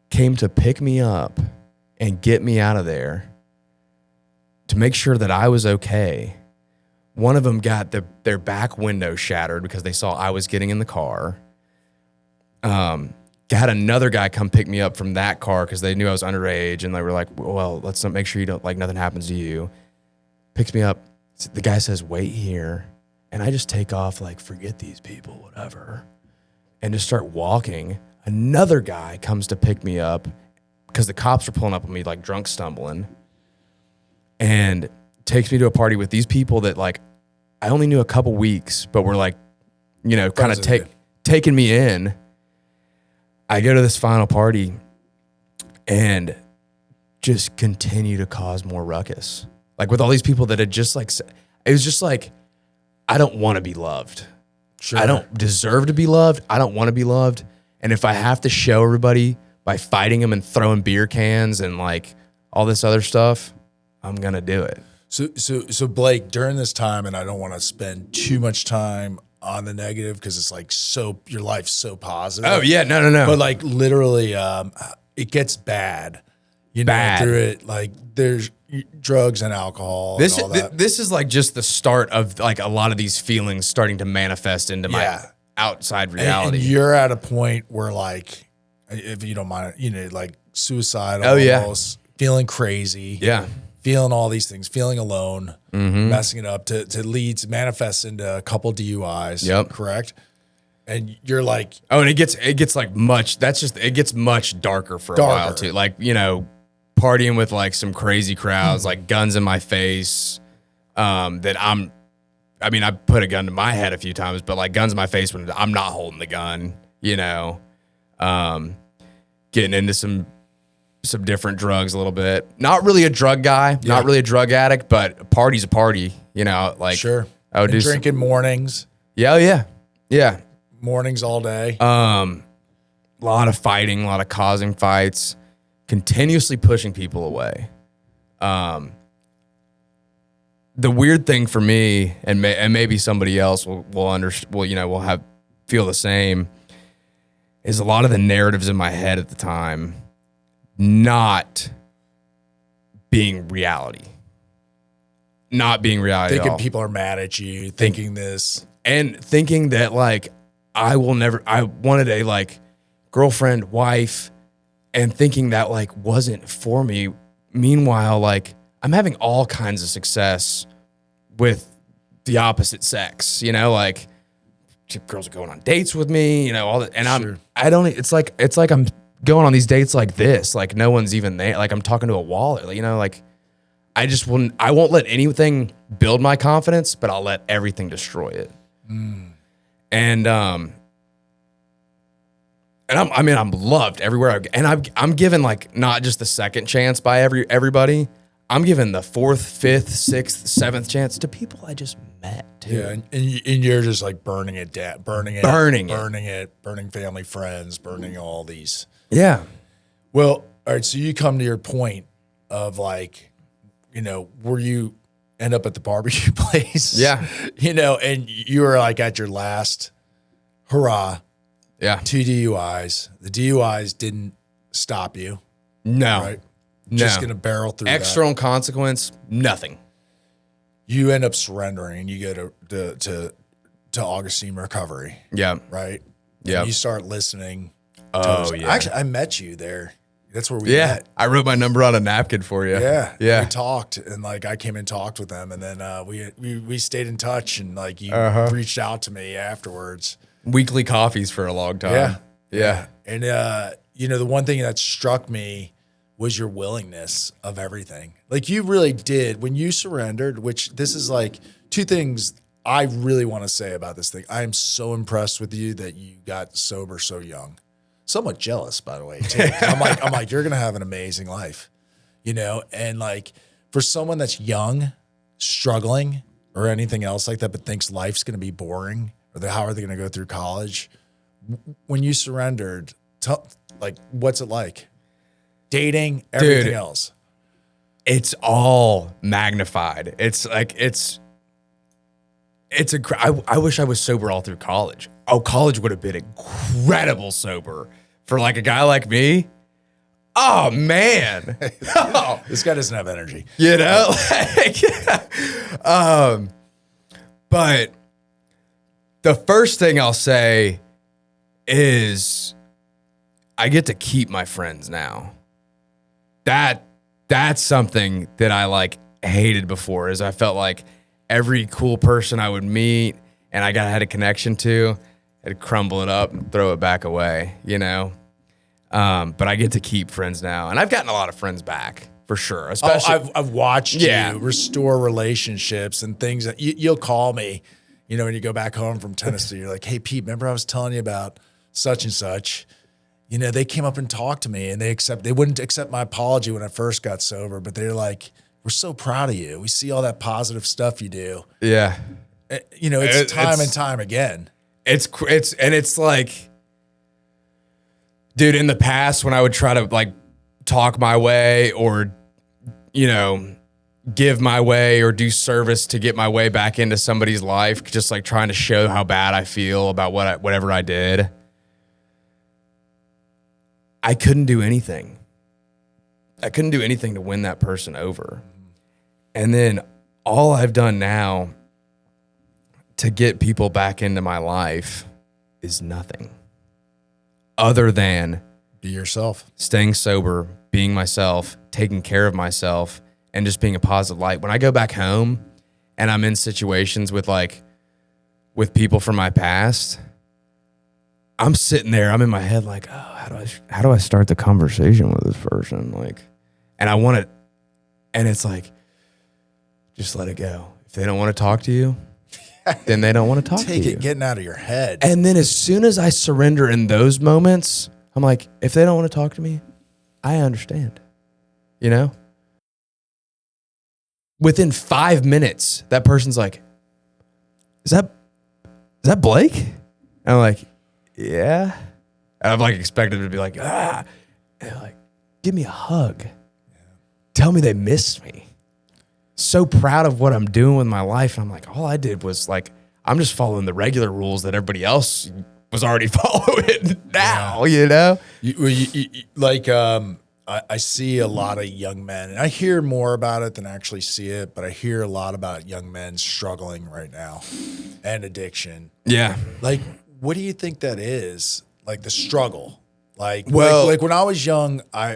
came to pick me up and get me out of there to make sure that I was okay. One of them got their back window shattered because they saw I was getting in the car. Had another guy come pick me up from that car because they knew I was underage, and they were like, well, let's not make sure you don't, like, nothing happens to you. Picks me up. The guy says, wait here. And I just take off like, forget these people, whatever. And just start walking. Another guy comes to pick me up because the cops were pulling up on me like drunk stumbling, and takes me to a party with these people that, like, I only knew a couple weeks, but were like, kind of taking me in. I go to this final party and just continue to cause more ruckus. Like with all these people that had just like, it was just like, I don't want to be loved. Sure. I don't deserve to be loved. I don't want to be loved. And if I have to show everybody by fighting them and throwing beer cans and like all this other stuff, I'm going to do it. So Blake, during this time, and I don't want to spend too much time on the negative because it's like your life's so positive. Oh yeah, no. But like literally, it gets bad. Through it, like there's drugs and alcohol. This and all that. This is like just the start of like a lot of these feelings starting to manifest into my outside reality. And you're at a point where, like, if you don't mind, like suicidal, almost, feeling crazy, feeling all these things, feeling alone, messing it up to manifest into a couple DUIs. Yep. Correct. And you're like, oh, and it gets like much. It gets much darker for a while too. Like, partying with like some crazy crowds, like guns in my face. I put a gun to my head a few times, but like guns in my face when I'm not holding the gun, getting into some different drugs a little bit. Not really a drug guy, not really a drug addict, but a party's a party, you know, like Sure. I would And do drinking mornings. Yeah. Mornings all day. A lot of fighting, a lot of causing fights, continuously pushing people away. The weird thing for me, and maybe somebody else will feel the same, is a lot of the narratives in my head at the time not being reality. Not being reality Thinking at all. people are mad at you, thinking this. And thinking that like I wanted a like girlfriend, wife, and thinking that like wasn't for me. Meanwhile, like I'm having all kinds of success with the opposite sex, you know, like girls are going on dates with me, you know, all that. And it's like I'm going on these dates like this, like no one's even there. Like I'm talking to a wall, you know, like I won't let anything build my confidence, but I'll let everything destroy it. And I'm loved everywhere I'm given like not just the second chance by everybody. I'm given the 4th, 5th, 6th, 7th chance to people I just met too. Yeah, and you're just like burning it down, burning family, friends, burning all these. Yeah. Well, all right. So you come to your point of like, you know, where you end up at the barbecue place. Yeah. You know, and you were like at your last hurrah. Yeah. 2 DUIs. The DUIs didn't stop you. No. Right? No. Just going to barrel through External consequence, nothing. You end up surrendering and you go to Augustine Recovery. Yeah. Right? Yeah. And you start listening. Oh, yeah. Actually, I met you there. That's where we Yeah. met. I wrote my number on a napkin for you. Yeah. Yeah. We talked and like I came and talked with them and then we stayed in touch and like you reached out to me afterwards. Weekly coffees for a long time. Yeah. And you know, the one thing that struck me was your willingness of everything. Like you really did when you surrendered, which this is like 2 things I really want to say about this thing. I am so impressed with you that you got sober so young. Somewhat jealous, by the way, too. I'm like, you're going to have an amazing life, you know? And like for someone that's young, struggling or anything else like that, but thinks life's going to be boring or how are they going to go through college? When you surrendered, like, what's it like? Dating, everything else. It's all magnified. It's like, I wish I was sober all through college. Oh, college would have been incredible sober for like a guy like me. Oh man. This guy doesn't have energy. You know? But the first thing I'll say is I get to keep my friends now. That's something that I like hated before is I felt like every cool person I would meet and I had a connection to, I'd crumble it up and throw it back away, you know? But I get to keep friends now. And I've gotten a lot of friends back for sure. Especially I've watched you restore relationships and things that you'll call me, you know, when you go back home from Tennessee, you're like, hey Pete, remember I was telling you about such and such? You know, they came up and talked to me and they wouldn't accept my apology when I first got sober, but they're like, we're so proud of you. We see all that positive stuff you do. Yeah. You know, it's time and time again. It's like, dude, in the past when I would try to like talk my way or, you know, give my way or do service to get my way back into somebody's life, just like trying to show how bad I feel about whatever I did. I couldn't do anything. I couldn't do anything to win that person over. And then all I've done now to get people back into my life is nothing other than Be yourself, staying sober, being myself, taking care of myself, and just being a positive light. When I go back home and I'm in situations with people from my past, I'm sitting there, I'm in my head like, oh, how do I start the conversation with this person? Like, and I want it, and it's like, just let it go. If they don't want to talk to you, then they don't want to talk to you. Take it getting out of your head. And then as soon as I surrender in those moments, I'm like, if they don't want to talk to me, I understand, you know? Within 5 minutes, that person's like, is that Blake? And I'm like, yeah. And I'm like expected to be like, ah. And they're like, give me a hug. Yeah. Tell me they miss me. So proud of what I'm doing with my life. And I'm like, all I did was like, I'm just following the regular rules that everybody else was already following now, you know? I see a lot of young men, and I hear more about it than I actually see it, but I hear a lot about young men struggling right now and addiction. Yeah. Like, what do you think that is? Like the struggle? Like when I was young, I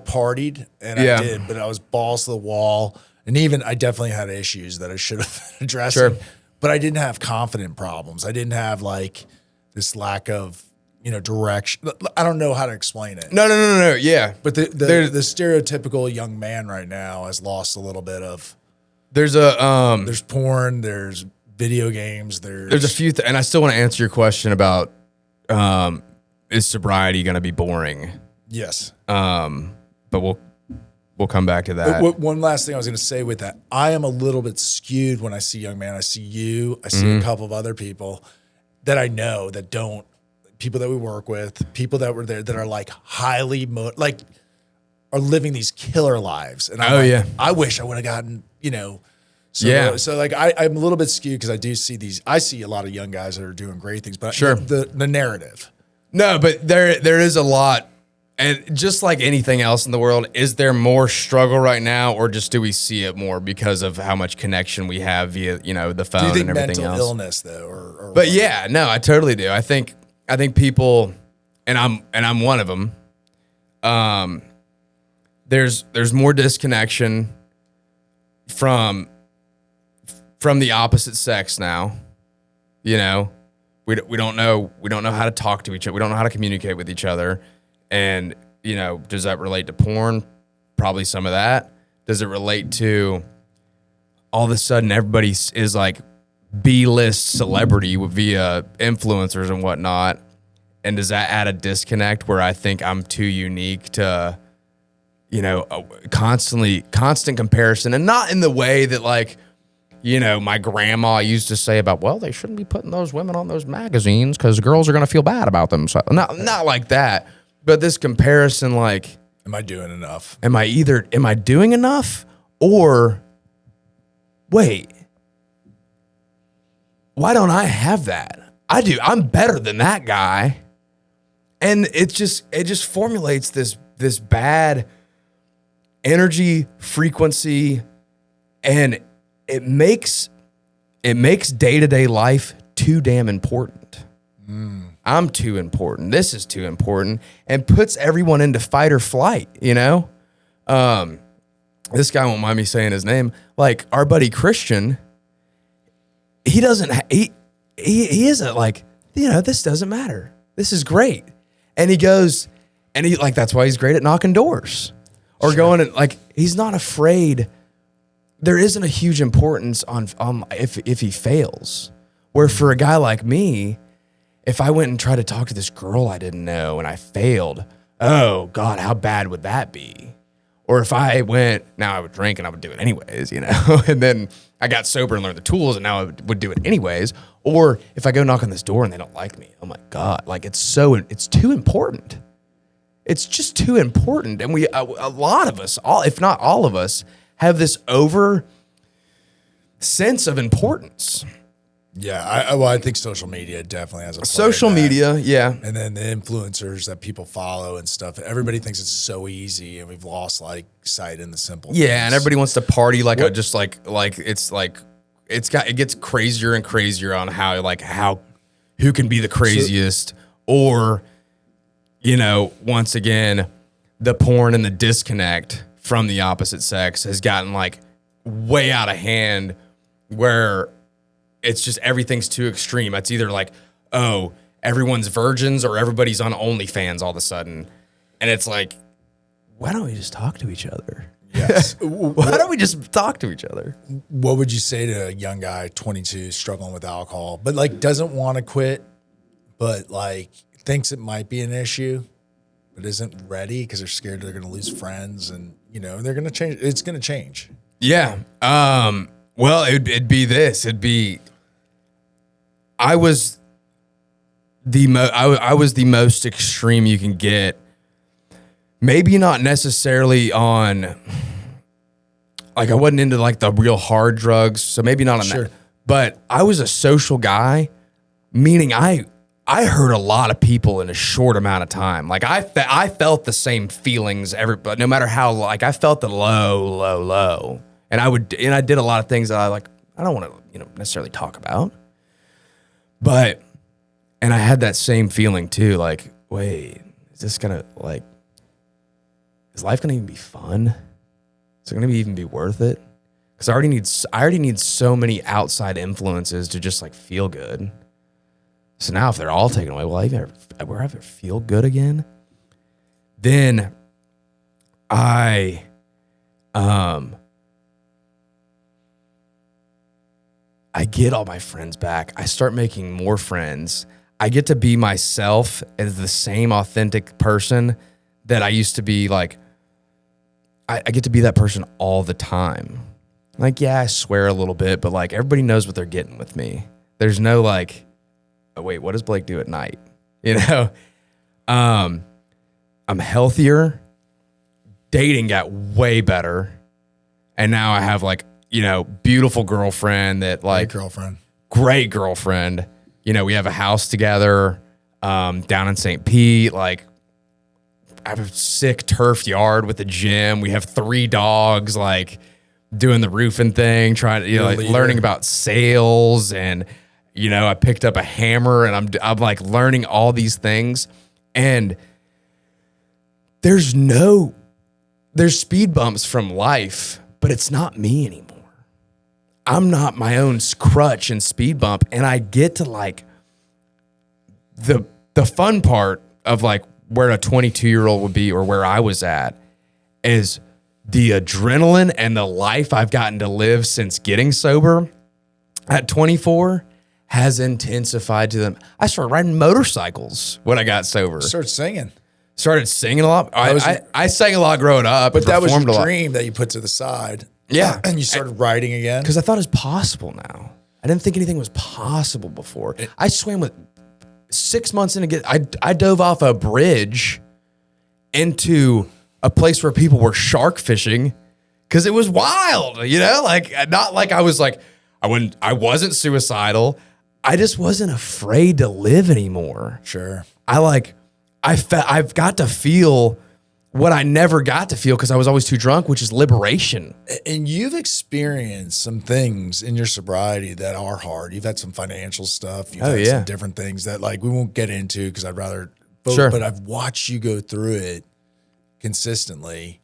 partied and I did, but I was balls to the wall. And even I definitely had issues that I should have been addressing, but I didn't have confident problems. I didn't have like this lack of, direction. I don't know how to explain it. No. Yeah. But the stereotypical young man right now has lost a little bit of. There's porn, there's video games, there's a few, and I still want to answer your question about, is sobriety going to be boring? Yes. But we'll come back to that. One last thing I was going to say with that, I am a little bit skewed when I see young men. I see you, I see a couple of other people that I know that don't. People that we work with, people that were there that are like highly are living these killer lives. And I wish I would have gotten, So like I'm a little bit skewed because I see a lot of young guys that are doing great things, but the narrative. No, but there is a lot. And just like anything else in the world, is there more struggle right now, or just do we see it more because of how much connection we have via, the phone and everything else? Do you think mental illness though, or but yeah, no, I totally do. I think people, and I'm one of them. There's more disconnection from the opposite sex now. We don't know how to talk to each other. We don't know how to communicate with each other. And does that relate to porn? Probably some of that. Does it relate to all of a sudden everybody is like B-list celebrity via influencers and whatnot? And does that add a disconnect where I think I'm too unique to, constant comparison, and not in the way that like, my grandma used to say about, well, they shouldn't be putting those women on those magazines because girls are going to feel bad about them. So not like that, but this comparison, like, am I doing enough? Am I doing enough, or wait, why don't I have that? I do. I'm better than that guy. And it just formulates this bad energy frequency, and it makes day-to-day life too damn important. I'm too important. This is too important, and puts everyone into fight or flight, This guy won't mind me saying his name. Like our buddy Christian, he isn't like, this doesn't matter. This is great. And he goes, and that's why he's great at knocking doors or going and like, he's not afraid. There isn't a huge importance on if he fails. Where for a guy like me, if I went and tried to talk to this girl I didn't know and I failed, oh God, how bad would that be? Or if I went, now I would drink and I would do it anyways, and then I got sober and learned the tools and now I would do it anyways. Or if I go knock on this door and they don't like me, oh my God, like it's too important. It's just too important. And a lot of us, if not all of us, have this over sense of importance. Yeah, I think social media definitely has a play social media, yeah, and then the influencers that people follow and stuff. Everybody thinks it's so easy, and we've lost like sight in the simple. Yeah, things. And everybody wants to party like it gets crazier and crazier on who can be the craziest, or once again, the porn and the disconnect from the opposite sex has gotten like way out of hand, where it's just everything's too extreme. It's either like, oh, everyone's virgins or everybody's on OnlyFans all of a sudden. And it's like, why don't we just talk to each other? Yes. Why don't we just talk to each other? What would you say to a young guy, 22, struggling with alcohol, but like doesn't want to quit, but like thinks it might be an issue? but isn't ready because they're scared they're going to lose friends, and they're going to change. It's going to change. Yeah. Well, it'd be this. It'd be. I was I was the most extreme you can get. Maybe not necessarily on. Like I wasn't into like the real hard drugs, so maybe not on that. But I was a social guy, meaning I hurt a lot of people in a short amount of time. Like I felt the same feelings but no matter how, like I felt the low. And I did a lot of things that I don't want to, necessarily talk about. But and I had that same feeling too, like, wait, is this gonna is life gonna even be fun? Is it gonna even be worth it? Because I already need so many outside influences to just like feel good. So now if they're all taken away, will I ever feel good again? Then I get all my friends back. I start making more friends. I get to be myself as the same authentic person that I used to be. Like I get to be that person all the time. Like, yeah, I swear a little bit, but like everybody knows what they're getting with me. There's no like, oh, wait, what does Blake do at night? I'm healthier. Dating got way better. And now I have like, beautiful girlfriend that like great girlfriend. We have a house together, down in St. Pete. Like I have a sick turf yard with a gym. We have 3 dogs, like doing the roofing thing, trying to, learning about sales. And, I picked up a hammer and I'm like learning all these things. And there's speed bumps from life, but it's not me anymore. I'm not my own crutch and speed bump. And I get to like the fun part of like where a 22-year-old would be or where I was at is the adrenaline and the life I've gotten to live since getting sober at 24 has intensified to them. I started riding motorcycles when I got sober. Started singing a lot. I sang a lot growing up. But that was your dream that you put to the side. Yeah. And you started writing again? Because I thought it was possible now. I didn't think anything was possible before. I swam with 6 months into I dove off a bridge into a place where people were shark fishing because it was wild, like not like I was like, I wasn't suicidal. I just wasn't afraid to live anymore. Sure. I've got to feel what I never got to feel because I was always too drunk, which is liberation. And you've experienced some things in your sobriety that are hard. You've had some financial stuff. You've had some different things that like we won't get into because I'd rather vote, but I've watched you go through it consistently.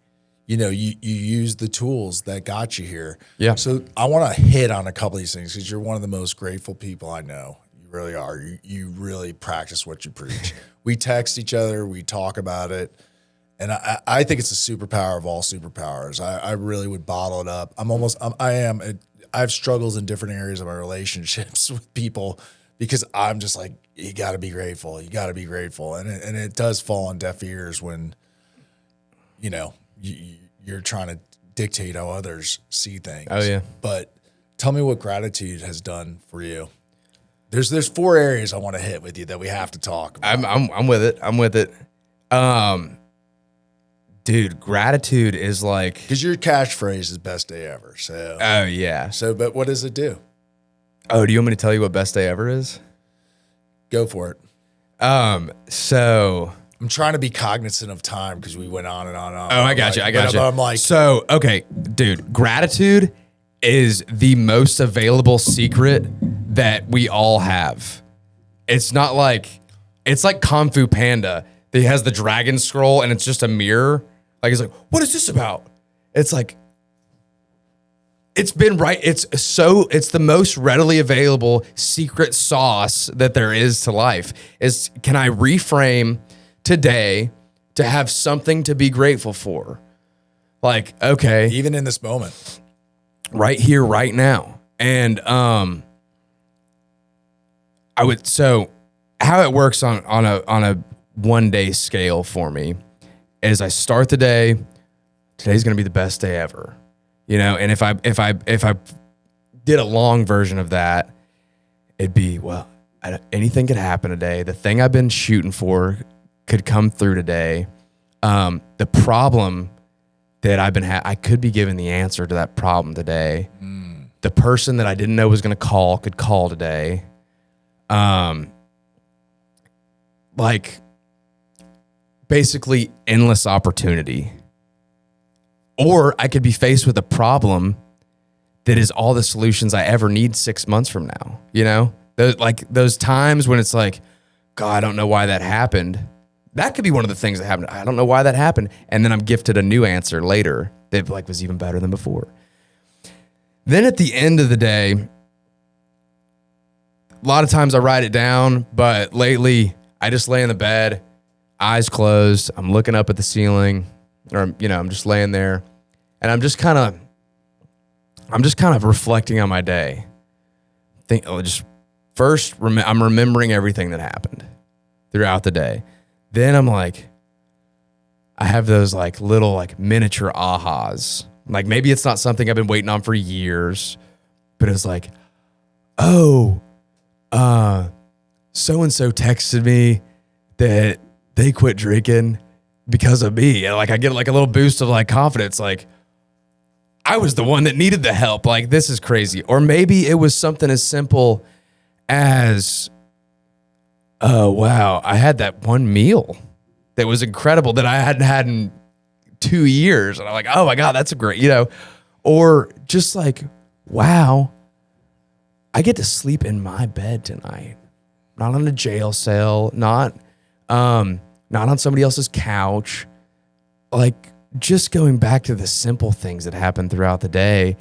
You use the tools that got you here. Yeah. So I want to hit on a couple of these things because you're one of the most grateful people I know. You really are. You really practice what you preach. We text each other. We talk about it. And I think it's a superpower of all superpowers. I really would bottle it up. I have struggles in different areas of my relationships with people because I'm just like, you got to be grateful. You got to be grateful. And it does fall on deaf ears when, you're trying to dictate how others see things. Oh, yeah. But tell me what gratitude has done for you. There's 4 areas I want to hit with you that we have to talk about. I'm with it. Dude, gratitude is like... Because your catchphrase is best day ever. So. Oh, yeah. So, but what does it do? Oh, do you want me to tell you what best day ever is? Go for it. So... I'm trying to be cognizant of time because we went on and on and on. Oh, I got you. I'm like... So, okay, dude, gratitude is the most available secret that we all have. It's not like... It's like Kung Fu Panda. That has the dragon scroll and it's just a mirror. Like, it's like, what is this about? It's like, it's been right. It's the most readily available secret sauce that there is to life is, can I reframe today to have something to be grateful for? Like, okay. Even in this moment. Right here, right now. And, so how it works on a one day scale for me is I start the day, today's going to be the best day ever, you know? And if I did a long version of that, it'd be, well, anything could happen today. The thing I've been shooting for could come through today. The problem that I could be given the answer to that problem today. The person that I didn't know was going to call could call today. Like basically endless opportunity. Or I could be faced with a problem that is all the solutions I ever need 6 months from now. You know, those times when it's like, God, I don't know why that happened. That could be one of the things that happened. I don't know why that happened. And then I'm gifted a new answer later that like was even better than before. Then at the end of the day, a lot of times I write it down, but lately I just lay in the bed, eyes closed. I'm looking up at the ceiling, or, you know, I'm just laying there and I'm just kind of reflecting on my day. I'm remembering everything that happened throughout the day. Then I'm like, I have those like little like miniature ahas. Like maybe it's not something I've been waiting on for years, but it's like, oh, so-and-so texted me that they quit drinking because of me. And like, I get like a little boost of like confidence. Like I was the one that needed the help. Like this is crazy. Or maybe it was something as simple as, oh, wow, I had that one meal that was incredible that I hadn't had in 2 years. And I'm like, oh my God, that's a great, you know, or just like, wow, I get to sleep in my bed tonight, not on a jail cell, not on somebody else's couch. Like just going back to the simple things that happen throughout the day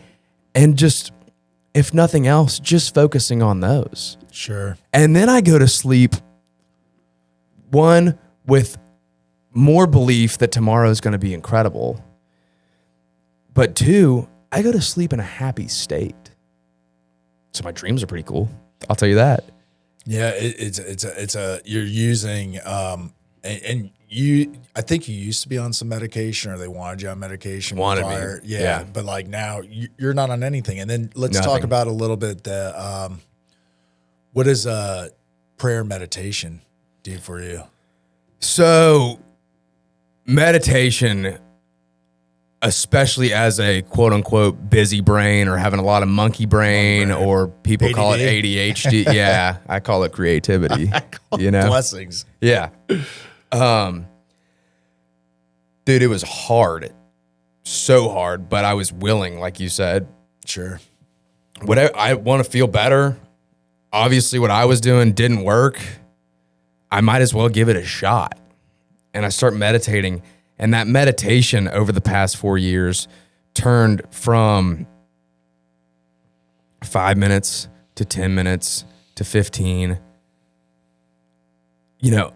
and just, if nothing else, just focusing on those. Sure. And then I go to sleep, one, with more belief that tomorrow is going to be incredible. But two, I go to sleep in a happy state. So my dreams are pretty cool. I'll tell you that. Yeah, you're using, and you, I think you used to be on some medication, or they wanted you on medication prior. Yeah. But like now you're not on anything. And then let's talk about a little bit what does prayer meditation do for you? So meditation, especially as a quote unquote busy brain or having a lot of monkey brain, or people ADD. call it ADHD. Yeah. I call it creativity, you know, blessings. Yeah. Dude, it was hard, so hard, but I was willing, like you said. Sure. Whatever, I want to feel better. Obviously what I was doing didn't work. I might as well give it a shot. And I start meditating. And that meditation over the past 4 years turned from 5 minutes to 10 minutes to 15. You know,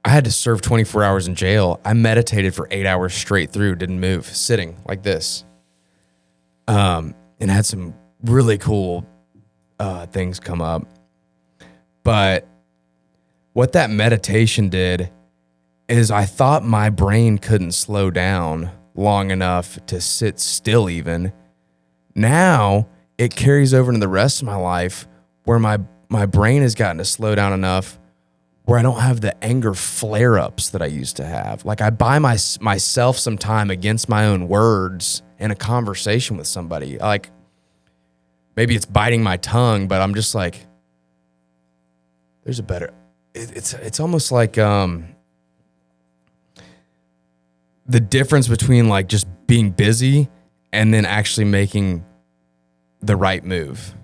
I had to serve 24 hours in jail. I meditated for 8 hours straight through, didn't move, sitting like this. And had some really cool things come up. But what that meditation did is I thought my brain couldn't slow down long enough to sit still even. Now it carries over into the rest of my life where my brain has gotten to slow down enough where I don't have the anger flare-ups that I used to have. Like I buy myself some time against my own words in a conversation with somebody. Like maybe it's biting my tongue, but I'm just like, there's a better, it's almost like the difference between like just being busy and then actually making the right move.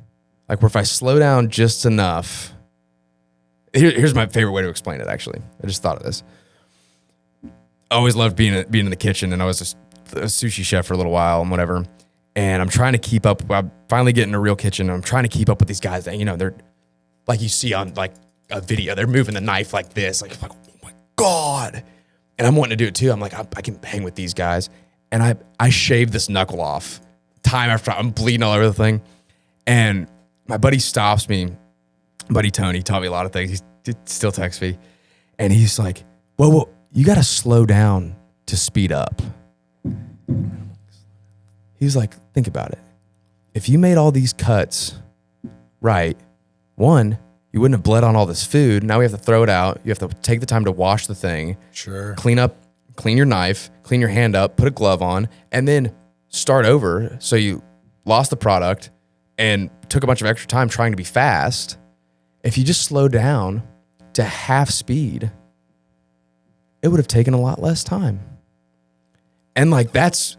Like where if I slow down just enough, here's my favorite way to explain it, actually. I just thought of this. I always loved being in the kitchen, and I was a sushi chef for a little while and whatever. And I'm trying to keep up. I'm finally getting a real kitchen. And I'm trying to keep up with these guys that, you know, they're like you see on like a video. They're moving the knife like this. Like, oh my God. And I'm wanting to do it too. I'm like, I can hang with these guys. And I shaved this knuckle off time after time. I'm bleeding all over the thing. And my buddy stops me. Buddy Tony taught me a lot of things. He still texts me. And he's like, well, you got to slow down to speed up. He was like, think about it. If you made all these cuts right, one, you wouldn't have bled on all this food. Now we have to throw it out. You have to take the time to wash the thing. Sure. Clean your knife, clean your hand up, put a glove on, and then start over. So you lost the product and took a bunch of extra time trying to be fast. If you just slow down to half speed, it would have taken a lot less time. And like that's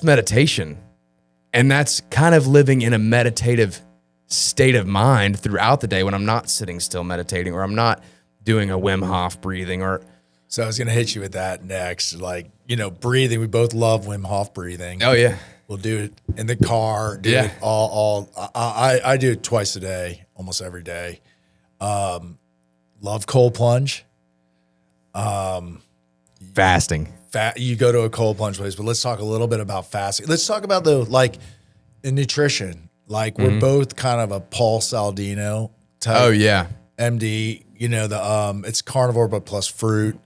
meditation. And that's kind of living in a meditative state of mind throughout the day when I'm not sitting still meditating, or I'm not doing a Wim Hof breathing. Or So I was going to hit you with that next. Like, breathing. We both love Wim Hof breathing. oh yeah, We'll do it in the car. Do it all. I do it twice a day, almost every day. Love cold plunge. fasting. You go to a cold plunge place, but let's talk a little bit about fasting. Let's talk about in nutrition. Like we're both kind of a Paul Saldino type. Oh yeah, MD. It's carnivore but plus fruit,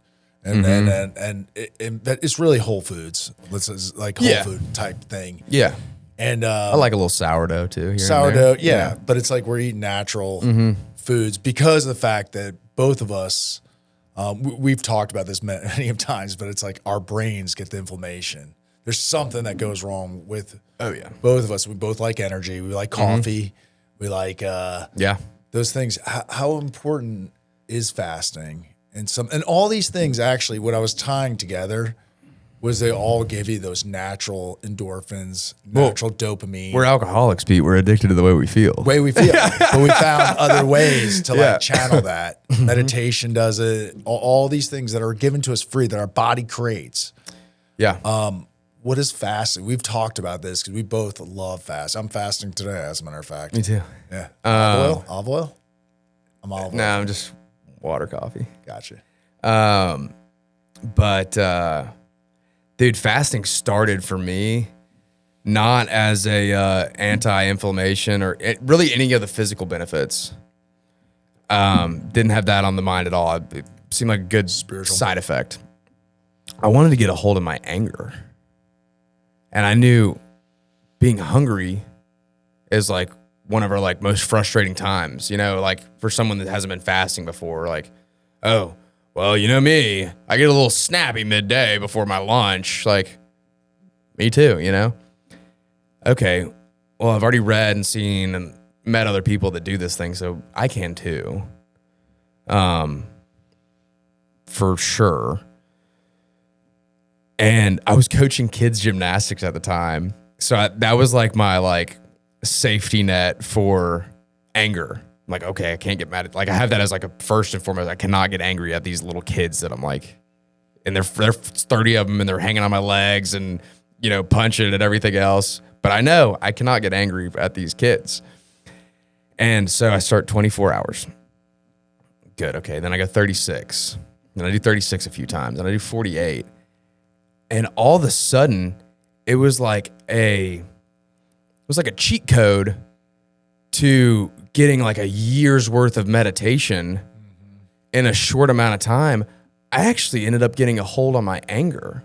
and it's really whole foods. It's like whole food type thing. Yeah. And I like a little sourdough too. Here sourdough, and there. but it's like we're eating natural foods because of the fact that both of us, we've talked about this many times, but it's like our brains get the inflammation. There's something that goes wrong with both of us. We both like energy. We like coffee. We like those things. How important is fasting? And all these things, actually, what I was tying together was they all give you those natural endorphins, natural dopamine. We're alcoholics, Pete. We're addicted to the way we feel. But we found other ways to channel that. Meditation does it. All these things that are given to us free that our body creates. Yeah. What is fasting? We've talked about this because we both love fast. I'm fasting today, as a matter of fact. Me too. Yeah. Olive oil? I'm olive oil. No, I'm just water coffee. Gotcha. Dude, fasting started for me not as a anti-inflammation or really any of the physical benefits. Didn't have that on the mind at all. It seemed like a good Spiritual side effect. I wanted to get a hold of my anger. And I knew being hungry is like one of our like most frustrating times, like for someone that hasn't been fasting before, like, oh, well, me, I get a little snappy midday before my lunch. Like, me too, Okay, well, I've already read and seen and met other people that do this thing, so I can too. For sure. And I was coaching kids gymnastics at the time. So that was like my safety net for anger. I'm like, okay, I can't get mad at, I have that as like a first and foremost. I cannot get angry at these little kids that I'm like, and there's 30 of them and they're hanging on my legs and, punching and everything else. But I know I cannot get angry at these kids. And so I start 24 hours. Good. Okay. Then I go 36. Then I do 36 a few times. Then I do 48. And all of a sudden, it was like a cheat code to getting like a year's worth of meditation in a short amount of time. I actually ended up getting a hold on my anger,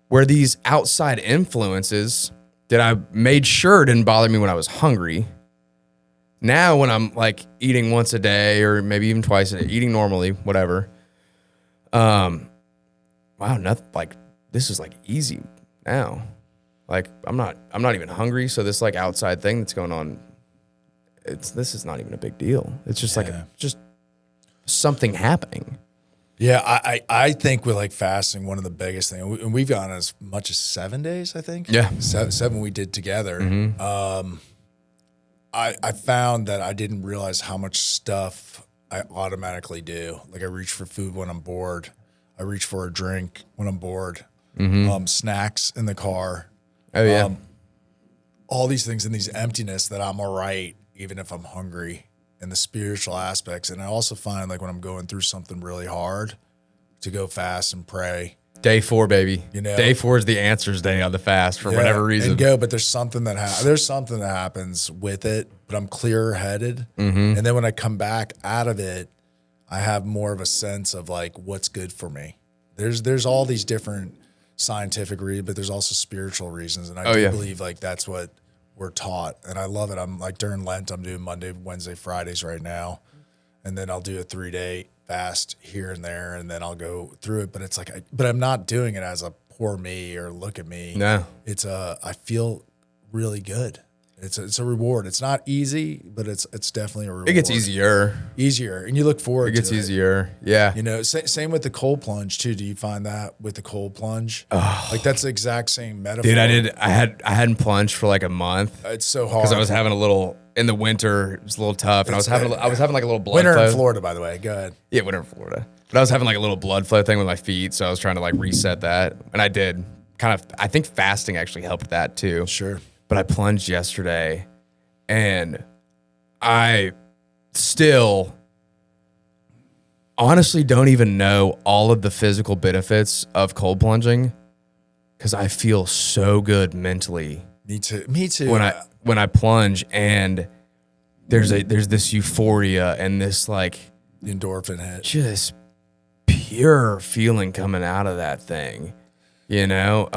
where these outside influences that I made sure didn't bother me when I was hungry. Now when I'm like eating once a day or maybe even twice a day, eating normally, whatever. Wow, nothing like this is like easy now. Like I'm not even hungry. So this like outside thing that's going on, this is not even a big deal. It's just just something happening. Yeah, I think with like fasting, one of the biggest things, and we've gone as much as 7 days, I think. Yeah. Seven we did together. I found that I didn't realize how much stuff I automatically do. Like I reach for food when I'm bored. I reach for a drink when I'm bored. Snacks in the car. Oh yeah. All these things in these emptiness that I'm all right, even if I'm hungry, and the spiritual aspects. And I also find like when I'm going through something really hard to go fast and pray. Day 4, baby. Day 4 is the answers day on the fast for whatever reason. And go, but there's something that happens with it, but I'm clear headed. And then when I come back out of it, I have more of a sense of like what's good for me. There's all these different scientific reasons, but there's also spiritual reasons. And I do believe like that's what we're taught. And I love it. I'm like during Lent, I'm doing Monday, Wednesday, Fridays right now. And then I'll do a 3-day fast here and there. And then I'll go through it. But it's like, but I'm not doing it as a poor me or look at me. No. I feel really good. It's a reward. It's not easy, but it's definitely a reward. It gets easier. And you look forward to it. It gets easier. Yeah. You know, same with the cold plunge too. Do you find that with the cold plunge? Oh. Like that's the exact same metaphor. Dude, I hadn't plunged for like a month. It's so hard. Because I was having a little, in the winter, it was a little tough. And I was having like a little blood winter flow. in Florida, by the way. Go ahead. Yeah, winter in Florida. But I was having like a little blood flow thing with my feet. So I was trying to like reset that. And I did. I think fasting actually helped that too. Sure. But I plunged yesterday. And I still honestly don't even know all of the physical benefits of cold plunging because I feel so good mentally. Me too. When I plunge, and there's this euphoria and this like the endorphin hit, just pure feeling coming out of that thing, you know.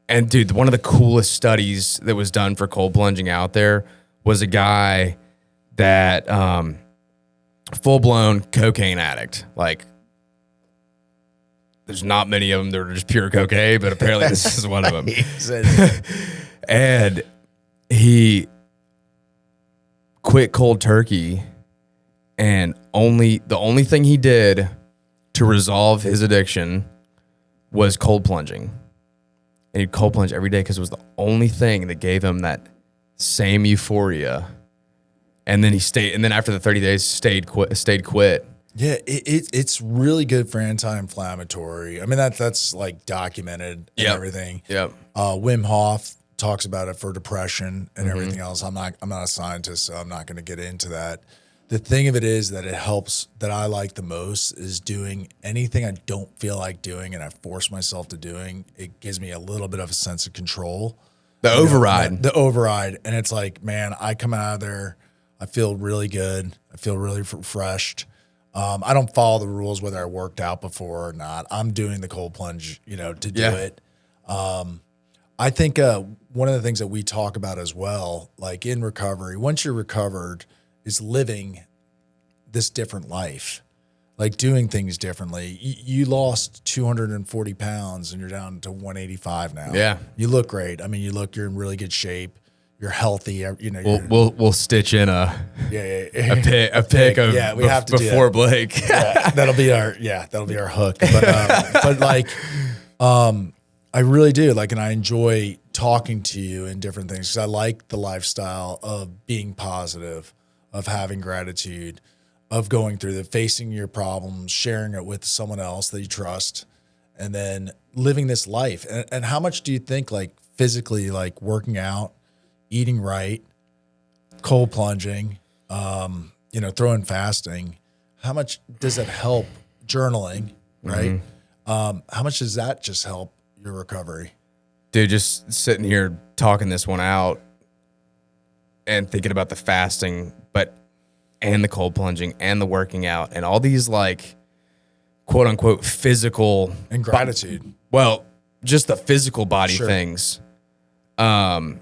And dude, one of the coolest studies that was done for cold plunging out there was a guy that full blown cocaine addict. Like, there's not many of them that are just pure cocaine, but apparently this is one of them. And he quit cold turkey, and the only thing he did to resolve his addiction was cold plunging. And he'd cold plunge every day because it was the only thing that gave him that same euphoria. And then he stayed. And then after the 30 days, stayed quit. Yeah, it's really good for anti-inflammatory. I mean, that's like documented and everything. Yep. Wim Hof talks about it for depression and everything else. I'm not a scientist, so I'm not going to get into that. The thing of it is that it helps, that I like the most, is doing anything I don't feel like doing and I force myself to doing. It gives me a little bit of a sense of control. The override. The override. And it's like, man, I come out of there, I feel really good. I feel really refreshed. I don't follow the rules whether I worked out before or not. I'm doing the cold plunge, to do it. I think one of the things that we talk about as well, like in recovery, once you're recovered, is living this different life, like doing things differently. You lost 240 pounds and you're down to 185 now. Yeah. You look great. I mean, you're in really good shape. You're healthy. We'll stitch in a pic of we have to before Blake. That'll be our hook. But like, I really do like, and I enjoy talking to you and different things because I like the lifestyle of being positive, of having gratitude, of going through facing your problems, sharing it with someone else that you trust, and then living this life. And how much do you think, like physically, like working out, eating right, cold plunging, throwing fasting, how much does that help? Journaling, right? Mm-hmm. How much does that just help your recovery? Dude, just sitting here talking this one out and thinking about the fasting, and the cold plunging and the working out and all these like quote unquote physical and gratitude. Just the physical body things. All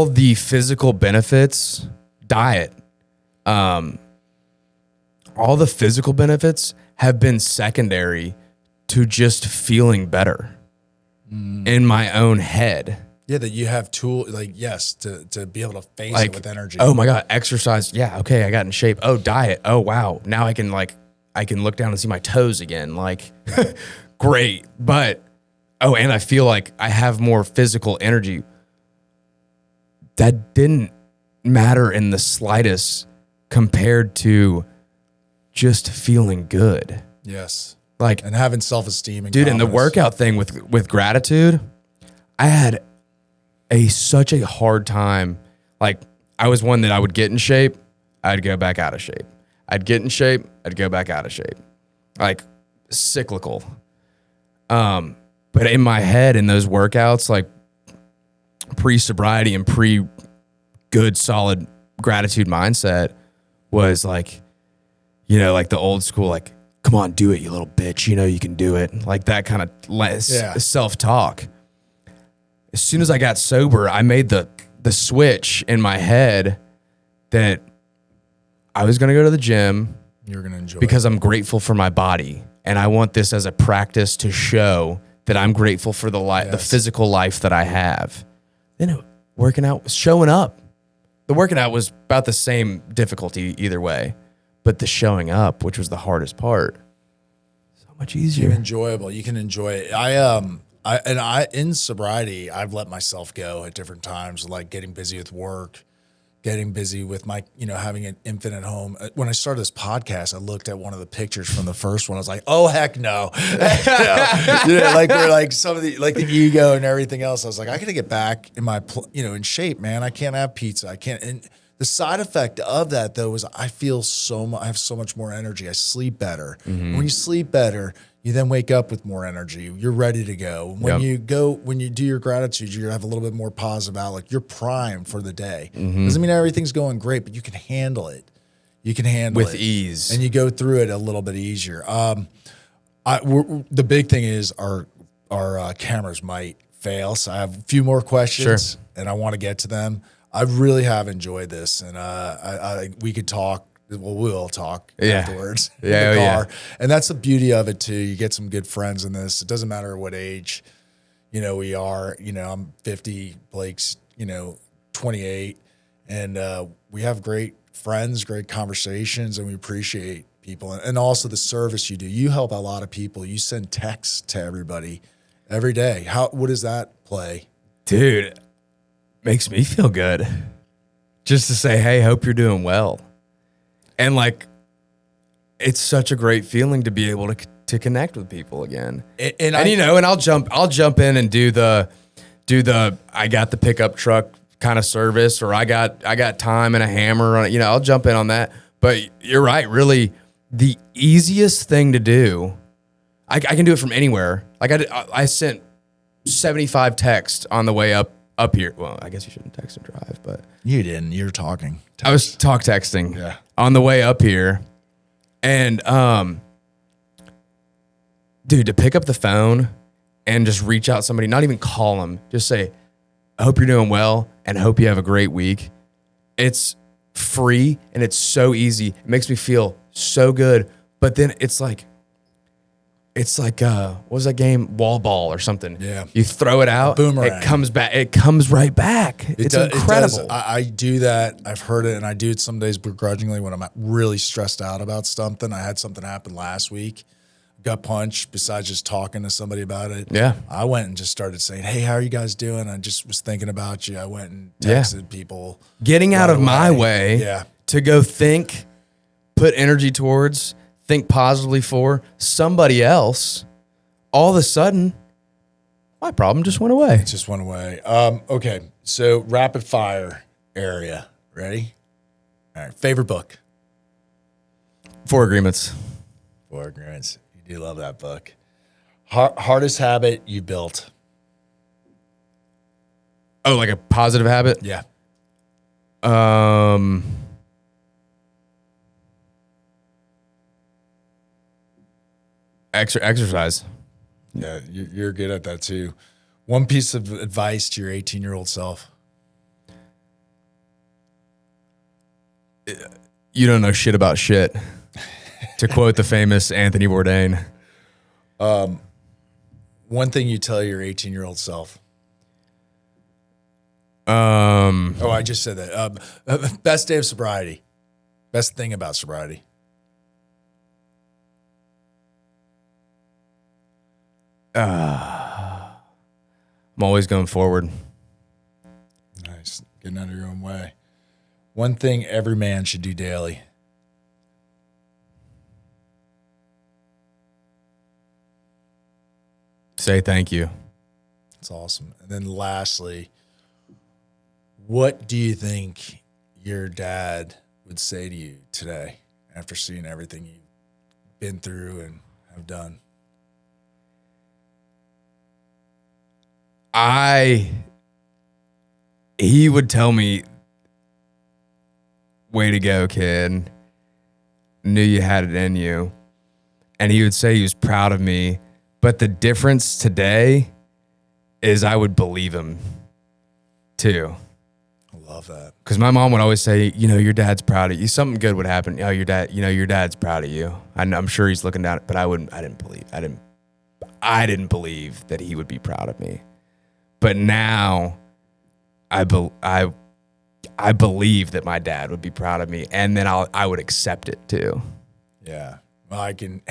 the physical benefits, diet, all the physical benefits have been secondary to just feeling better in my own head. Yeah, that you have to be able to face it with energy. Oh my God, exercise. Yeah, okay, I got in shape. Oh, diet. Oh wow, now I can look down and see my toes again. Like, great. But and I feel like I have more physical energy. That didn't matter in the slightest compared to just feeling good. Yes, like, and having self-esteem. And dude, confidence. and the workout thing with gratitude, I had such a hard time. Like, I was one that I would get in shape, I'd go back out of shape. I'd get in shape, I'd go back out of shape. Like, cyclical. But in my head, in those workouts, like pre-sobriety and pre-good, solid gratitude mindset was like, you know, like the old school, like, come on, do it, you little bitch. You know, you can do it. Like that kind of self-talk. As soon as I got sober, I made the switch in my head that I was going to go to the gym. You're going to enjoy because I'm grateful for my body. And I want this as a practice to show that I'm grateful for the physical life that I have. Then working out, showing up. The working out was about the same difficulty either way. But the showing up, which was the hardest part, so much easier. Enjoyable. You can enjoy it. In sobriety, I've let myself go at different times, like getting busy with work, getting busy with my, having an infant at home. When I started this podcast, I looked at one of the pictures from the first one. I was like, oh, heck no. Like we're like some of the, like the ego and everything else. I was like, I got to get back in my, in shape, man. I can't have pizza. I can't. And the side effect of that though, is I feel I have so much more energy. I sleep better. Mm-hmm. When you sleep better, you then wake up with more energy. You're ready to go. When you do your gratitude, you have a little bit more positive outlook. You're primed for the day. Mm-hmm. Doesn't mean everything's going great, but you can handle it. You can handle it with ease, and you go through it a little bit easier. The big thing is our cameras might fail, so I have a few more questions, and I want to get to them. I really have enjoyed this, and we could talk. Well, we'll talk afterwards in the car. And that's the beauty of it too. You get some good friends in this. It doesn't matter what age, we are, I'm 50, Blake's, 28, and we have great friends, great conversations, and we appreciate people. And also the service you do. You help a lot of people. You send texts to everybody every day. What does that play? Dude, makes me feel good. Just to say, hey, hope you're doing well. And like, it's such a great feeling to be able to connect with people again. And I'll jump in and do the I got the pickup truck kind of service, or I got time and a hammer on it. I'll jump in on that. But you're right, really, the easiest thing to do. I can do it from anywhere. Like I sent 75 texts on the way up here. Well, I guess you shouldn't text and drive, but you didn't. You're talking. I was texting on the way up here. And dude, to pick up the phone and just reach out to somebody, not even call them, just say, I hope you're doing well and hope you have a great week. It's free and it's so easy. It makes me feel so good. But then it's like what was that game? Wall ball or something. Yeah. You throw it out, boomerang. It comes back. It comes right back. It's incredible. I do that. I've heard it, and I do it some days begrudgingly when I'm really stressed out about something. I had something happen last week. Gut punch, besides just talking to somebody about it. Yeah. I went and just started saying, hey, how are you guys doing? I just was thinking about you. I went and texted people. Getting out of my way to go put energy towards, think positively for somebody else, all of a sudden, my problem just went away. It just went away. Okay, so rapid fire area. Ready? All right, favorite book? 4 Agreements. 4 Agreements. You do love that book. Hardest habit you built? Oh, like a positive habit? Yeah. Exercise. Yeah, you're good at that too. One piece of advice to your 18-year-old self. You don't know shit about shit. To quote the famous Anthony Bourdain. One thing you tell your 18-year-old self. I just said that. Best day of sobriety. Best thing about sobriety. I'm always going forward. Nice. Getting out of your own way. One thing every man should do daily. Say thank you. That's awesome. And then lastly, what do you think your dad would say to you today after seeing everything you've been through and have done? He would tell me, way to go, kid. knew you had it in you. And he would say he was proud of me. But the difference today is I would believe him too. I love that. Because my mom would always say, you know, your dad's proud of you. Something good would happen. Oh, your dad, you know, your dad's proud of you. I'm sure he's looking down, but I didn't believe that he would be proud of me. But now I believe that my dad would be proud of me, and then I would accept it too. Yeah. I can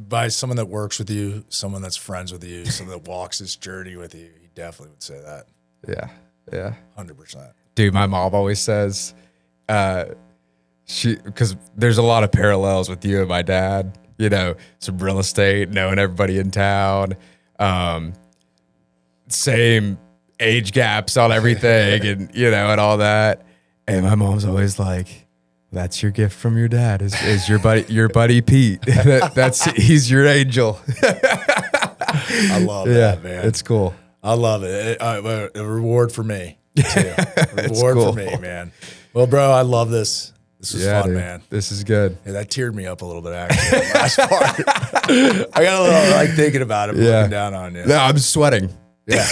by someone that works with you, someone that's friends with you, someone that walks this journey with you, he definitely would say that. Yeah. Yeah. 100%. Dude, my mom always says, because there's a lot of parallels with you and my dad, you know, some real estate, knowing everybody in town, same age gaps on everything and, you know, and all that. And my mom's always like, that's your gift from your dad is your buddy Pete. He's your angel. I love that, man. It's cool. I love it. A reward for me, too. Reward cool. for me, man. Well, bro, I love this. This was fun, dude. man. This is good. Yeah, that teared me up a little bit, actually. The last part. I got a little like thinking about it, looking down on you. No, I'm sweating. Yeah.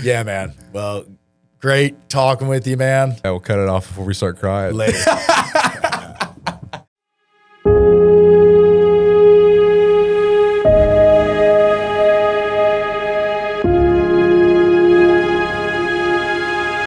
Yeah, man. Well, great talking with you, man. I will cut it off before we start crying. Later.